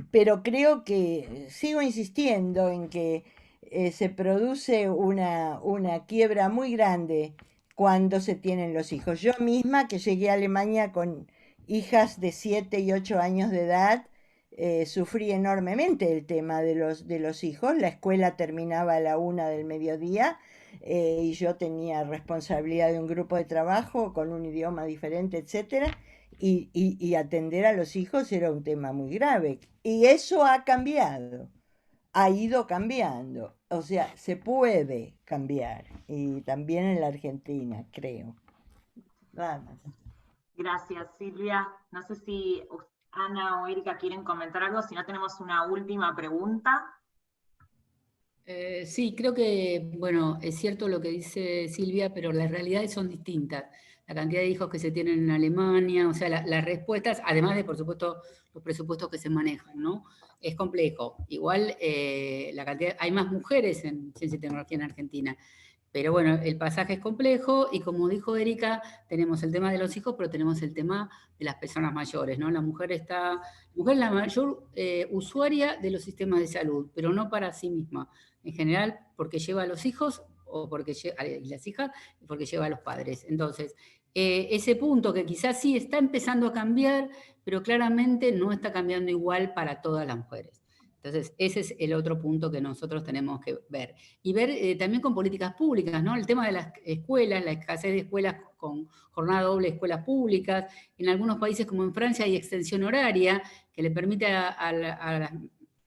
pero creo que sigo insistiendo en que se produce una quiebra muy grande cuando se tienen los hijos. Yo misma, que llegué a Alemania con hijas de 7 y 8 años de edad, sufrí enormemente el tema de los hijos. La escuela terminaba a la 1 del mediodía y yo tenía responsabilidad de un grupo de trabajo con un idioma diferente, etcétera, y atender a los hijos era un tema muy grave. Y eso ha cambiado, ha ido cambiando, o sea, se puede cambiar, y también en la Argentina, creo. Nada más. Gracias, Silvia. No sé si Ana o Erika quieren comentar algo, si no tenemos una última pregunta. Sí, creo que, bueno, es cierto lo que dice Silvia, pero las realidades son distintas. La cantidad de hijos que se tienen en Alemania, o sea, las respuestas, además de, por supuesto, los presupuestos que se manejan, ¿no? Es complejo. Igual, hay más mujeres en ciencia y tecnología en Argentina. Pero bueno, el pasaje es complejo y como dijo Erika, tenemos el tema de los hijos, pero tenemos el tema de las personas mayores, ¿no? La mujer es la mayor usuaria de los sistemas de salud, pero no para sí misma. En general, porque lleva a los hijos o porque y las hijas, porque lleva a los padres. Entonces, ese punto que quizás sí está empezando a cambiar, pero claramente no está cambiando igual para todas las mujeres. Entonces, ese es el otro punto que nosotros tenemos que ver. Y ver también con políticas públicas, ¿no? El tema de las escuelas, la escasez de escuelas con jornada doble, escuelas públicas. En algunos países, como en Francia, hay extensión horaria que le permite a las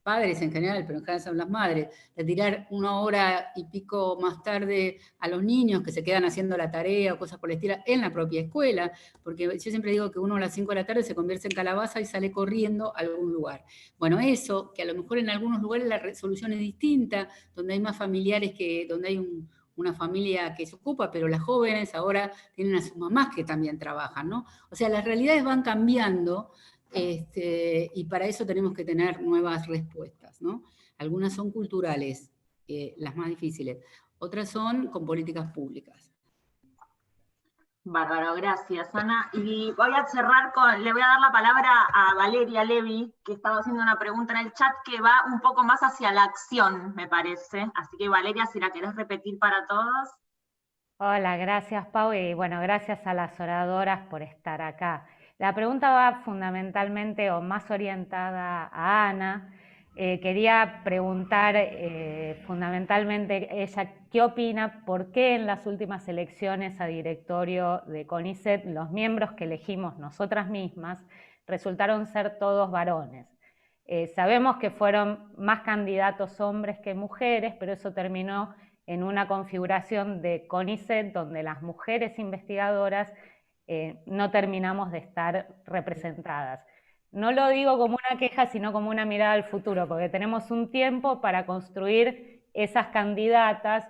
padres en general, pero en general son las madres, retirar 1 hora y pico más tarde a los niños que se quedan haciendo la tarea o cosas por el estilo en la propia escuela, porque yo siempre digo que uno a las 5 de la tarde se convierte en calabaza y sale corriendo a algún lugar. Bueno, eso, que a lo mejor en algunos lugares la resolución es distinta, donde hay más familiares, donde hay una familia que se ocupa, pero las jóvenes ahora tienen a sus mamás que también trabajan, ¿no? O sea, las realidades van cambiando, y para eso tenemos que tener nuevas respuestas, ¿no? Algunas son culturales, las más difíciles, otras son con políticas públicas. Bárbaro, gracias, Ana. Y voy a cerrar le voy a dar la palabra a Valeria Levi, que estaba haciendo una pregunta en el chat que va un poco más hacia la acción, me parece. Así que, Valeria, si la querés repetir para todos. Hola, gracias, Pau, y bueno, gracias a las oradoras por estar acá. La pregunta va fundamentalmente o más orientada a Ana. Quería preguntar fundamentalmente ella qué opina, por qué en las últimas elecciones a directorio de CONICET los miembros que elegimos nosotras mismas resultaron ser todos varones. Sabemos que fueron más candidatos hombres que mujeres, pero eso terminó en una configuración de CONICET donde las mujeres investigadoras no terminamos de estar representadas. No lo digo como una queja, sino como una mirada al futuro, porque tenemos un tiempo para construir esas candidatas.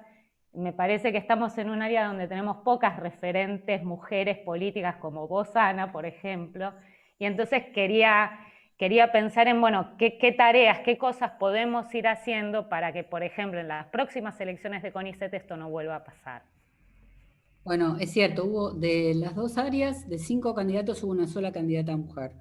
Me parece que estamos en un área donde tenemos pocas referentes mujeres políticas como vos, Ana, por ejemplo, y entonces quería pensar en, bueno, qué tareas, qué cosas podemos ir haciendo para que, por ejemplo, en las próximas elecciones de CONICET esto no vuelva a pasar. Bueno, es cierto, hubo de las 2 áreas, de 5 candidatos, hubo una sola candidata mujer,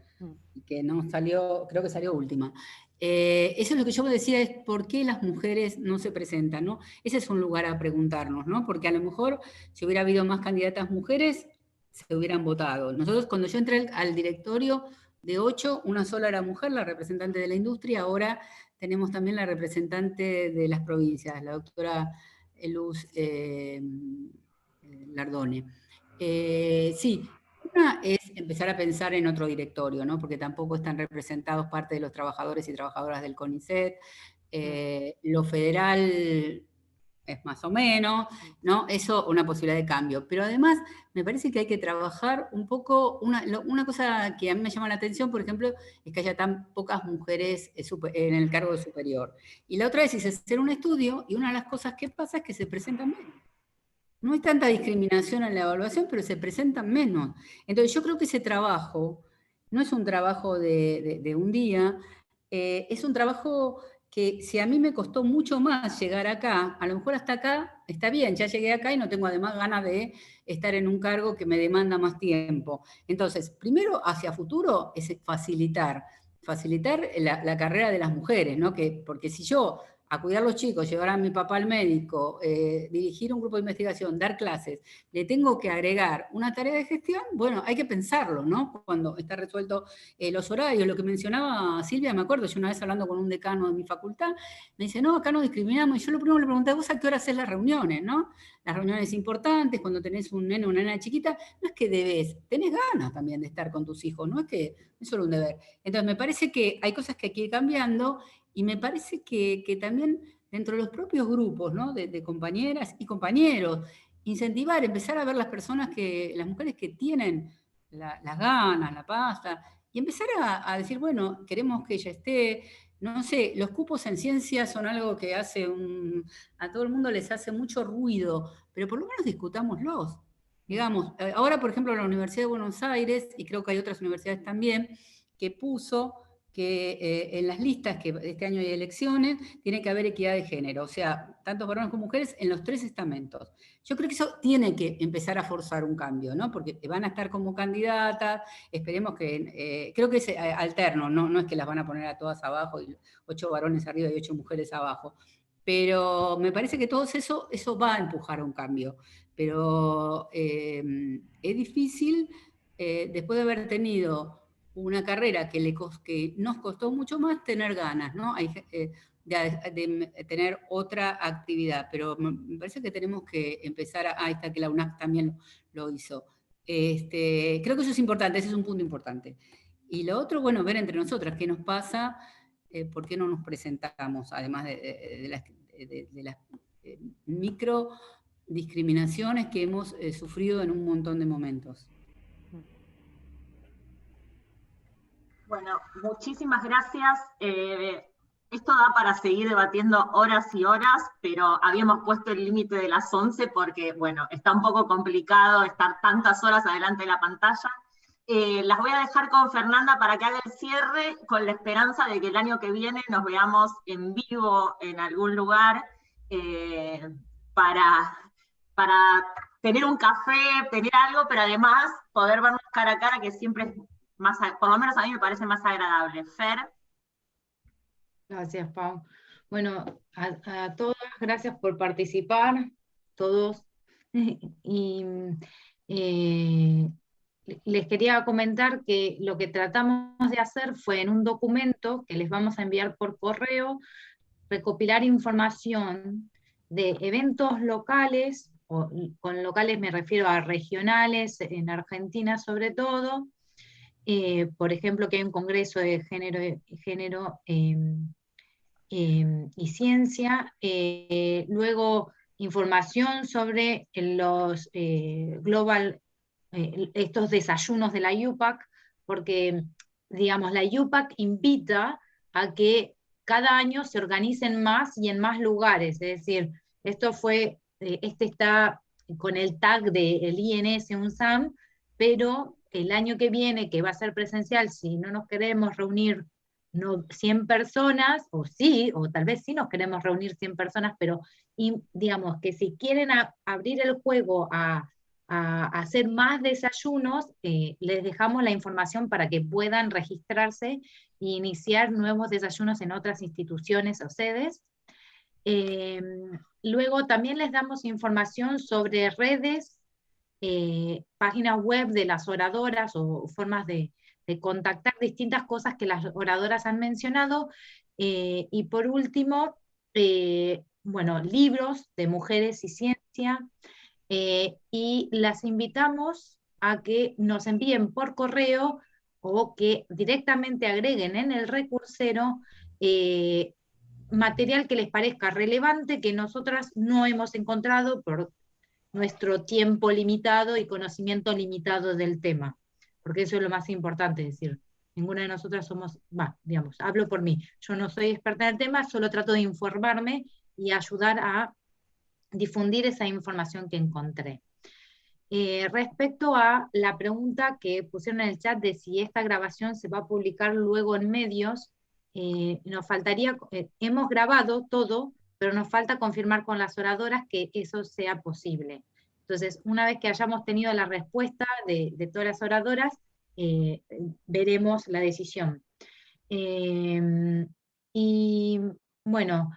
que no salió, creo que salió última. Eso es lo que yo decía, es por qué las mujeres no se presentan, ¿no? Ese es un lugar a preguntarnos, ¿no? Porque a lo mejor, si hubiera habido más candidatas mujeres, se hubieran votado. Nosotros, cuando yo entré al directorio de 8, una sola era mujer, la representante de la industria. Ahora tenemos también la representante de las provincias, la doctora Luz Lardone. Sí, una es empezar a pensar en otro directorio, ¿no? Porque tampoco están representados parte de los trabajadores y trabajadoras del CONICET. Lo federal es más o menos, ¿no? Eso, una posibilidad de cambio. Pero además, me parece que hay que trabajar un poco, una cosa que a mí me llama la atención, por ejemplo, es que haya tan pocas mujeres en el cargo superior. Y la otra es hacer un estudio, y una de las cosas que pasa es que se presentan menos. No hay tanta discriminación en la evaluación, pero se presentan menos. Entonces yo creo que ese trabajo no es un trabajo de un día, es un trabajo que si a mí me costó mucho más llegar acá, a lo mejor hasta acá está bien, ya llegué acá y no tengo además ganas de estar en un cargo que me demanda más tiempo. Entonces, primero hacia futuro es facilitar la carrera de las mujeres, ¿no? Porque si yo a cuidar a los chicos, llevar a mi papá al médico, dirigir un grupo de investigación, dar clases, le tengo que agregar una tarea de gestión, bueno, hay que pensarlo, ¿no? Cuando está resuelto los horarios, lo que mencionaba Silvia, me acuerdo, yo una vez hablando con un decano de mi facultad, me dice, no, acá no discriminamos, y yo lo primero le pregunté, ¿vos a qué hora haces las reuniones, no? Las reuniones importantes, cuando tenés un nene o una nena chiquita, no es que debes, tenés ganas también de estar con tus hijos, no es que no es solo un deber. Entonces me parece que hay cosas que hay que ir cambiando, y me parece que también dentro de los propios grupos, ¿no? de compañeras y compañeros, incentivar, empezar a ver las personas las mujeres que tienen las ganas, la pasta, y empezar a decir, bueno, queremos que ella esté, no sé, los cupos en ciencia son algo que a todo el mundo les hace mucho ruido, pero por lo menos discutámoslos. Digamos, ahora por ejemplo la Universidad de Buenos Aires, y creo que hay otras universidades también, que puso que en las listas, que este año hay elecciones, tiene que haber equidad de género, o sea, tanto varones como mujeres en los 3 estamentos. Yo creo que eso tiene que empezar a forzar un cambio, ¿no? Porque van a estar como candidatas, esperemos que, creo que es alterno, no es que las van a poner a todas abajo, y 8 varones arriba y 8 mujeres abajo, pero me parece que todo eso va a empujar a un cambio, pero es difícil, después de haber tenido una carrera que nos costó mucho más tener ganas, ¿no? De tener otra actividad, pero me parece que tenemos que empezar ahí está que la UNAC también lo hizo. Creo que eso es importante, ese es un punto importante. Y lo otro, bueno, ver entre nosotras qué nos pasa, por qué no nos presentamos, además de las micro discriminaciones que hemos sufrido en un montón de momentos. Bueno, muchísimas gracias. Esto da para seguir debatiendo horas y horas, pero habíamos puesto el límite de las 11 porque, bueno, está un poco complicado estar tantas horas adelante de la pantalla. Las voy a dejar con Fernanda para que haga el cierre, con la esperanza de que el año que viene nos veamos en vivo en algún lugar para tener un café, tener algo, pero además poder vernos cara a cara, que siempre es más, por lo menos a mí me parece más agradable. Fer. Gracias, Pau. Bueno, a todas, gracias por participar, todos. Y les quería comentar que lo que tratamos de hacer fue en un documento que les vamos a enviar por correo, recopilar información de eventos locales, con locales me refiero a regionales, en Argentina sobre todo. Por ejemplo, que hay un congreso de género y ciencia, luego información sobre los estos desayunos de la IUPAC, porque, digamos, la IUPAC invita a que cada año se organicen más y en más lugares, es decir, esto fue, este está con el tag del INS UNSAM, pero el año que viene, que va a ser presencial, si no nos queremos reunir 100 personas, o sí, o tal vez sí nos queremos reunir 100 personas, pero digamos que si quieren abrir el juego a hacer más desayunos, les dejamos la información para que puedan registrarse e iniciar nuevos desayunos en otras instituciones o sedes. Luego también les damos información sobre redes, páginas web de las oradoras o formas de contactar distintas cosas que las oradoras han mencionado, y por último, bueno, libros de mujeres y ciencia, y las invitamos a que nos envíen por correo o que directamente agreguen en el recursero material que les parezca relevante, que nosotras no hemos encontrado por nuestro tiempo limitado y conocimiento limitado del tema, porque eso es lo más importante, es decir, ninguna de nosotras somos, digamos, hablo por mí, yo no soy experta en el tema, solo trato de informarme y ayudar a difundir esa información que encontré. Respecto a la pregunta que pusieron en el chat de si esta grabación se va a publicar luego en medios, nos faltaría, hemos grabado todo, pero nos falta confirmar con las oradoras que eso sea posible. Entonces, una vez que hayamos tenido la respuesta de todas las oradoras, veremos la decisión. Y bueno,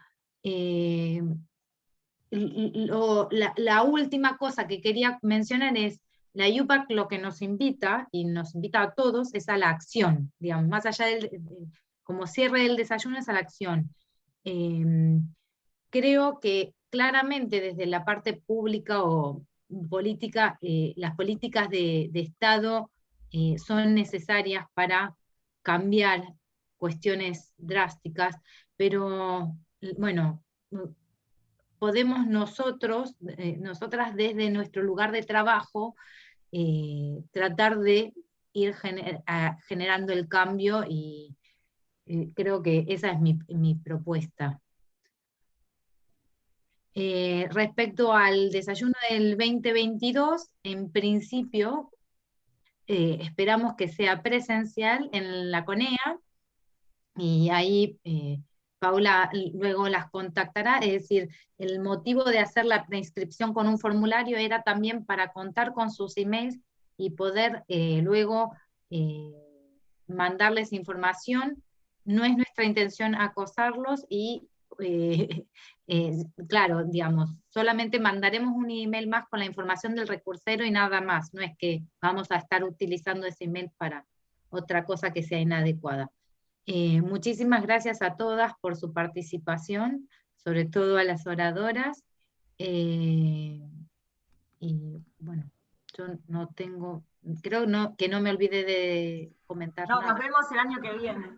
La última cosa que quería mencionar es, la IUPAC lo que nos invita, y nos invita a todos, es a la acción, digamos, más allá como cierre del desayuno es a la acción. Creo que claramente desde la parte pública o política, las políticas de Estado son necesarias para cambiar cuestiones drásticas, pero bueno, podemos nosotras desde nuestro lugar de trabajo tratar de ir generando el cambio, y creo que esa es mi propuesta. Respecto al desayuno del 2022, en principio esperamos que sea presencial en la CONEA, y ahí Paula luego las contactará. Es decir, el motivo de hacer la preinscripción con un formulario era también para contar con sus emails y poder luego mandarles información. No es nuestra intención acosarlos y claro, digamos, solamente mandaremos un email más con la información del recursero y nada más. No es que vamos a estar utilizando ese email para otra cosa que sea inadecuada. Muchísimas gracias a todas por su participación, sobre todo a las oradoras. Y bueno, yo no tengo, creo que no me olvidé de comentar No, nada. nos vemos el año que viene.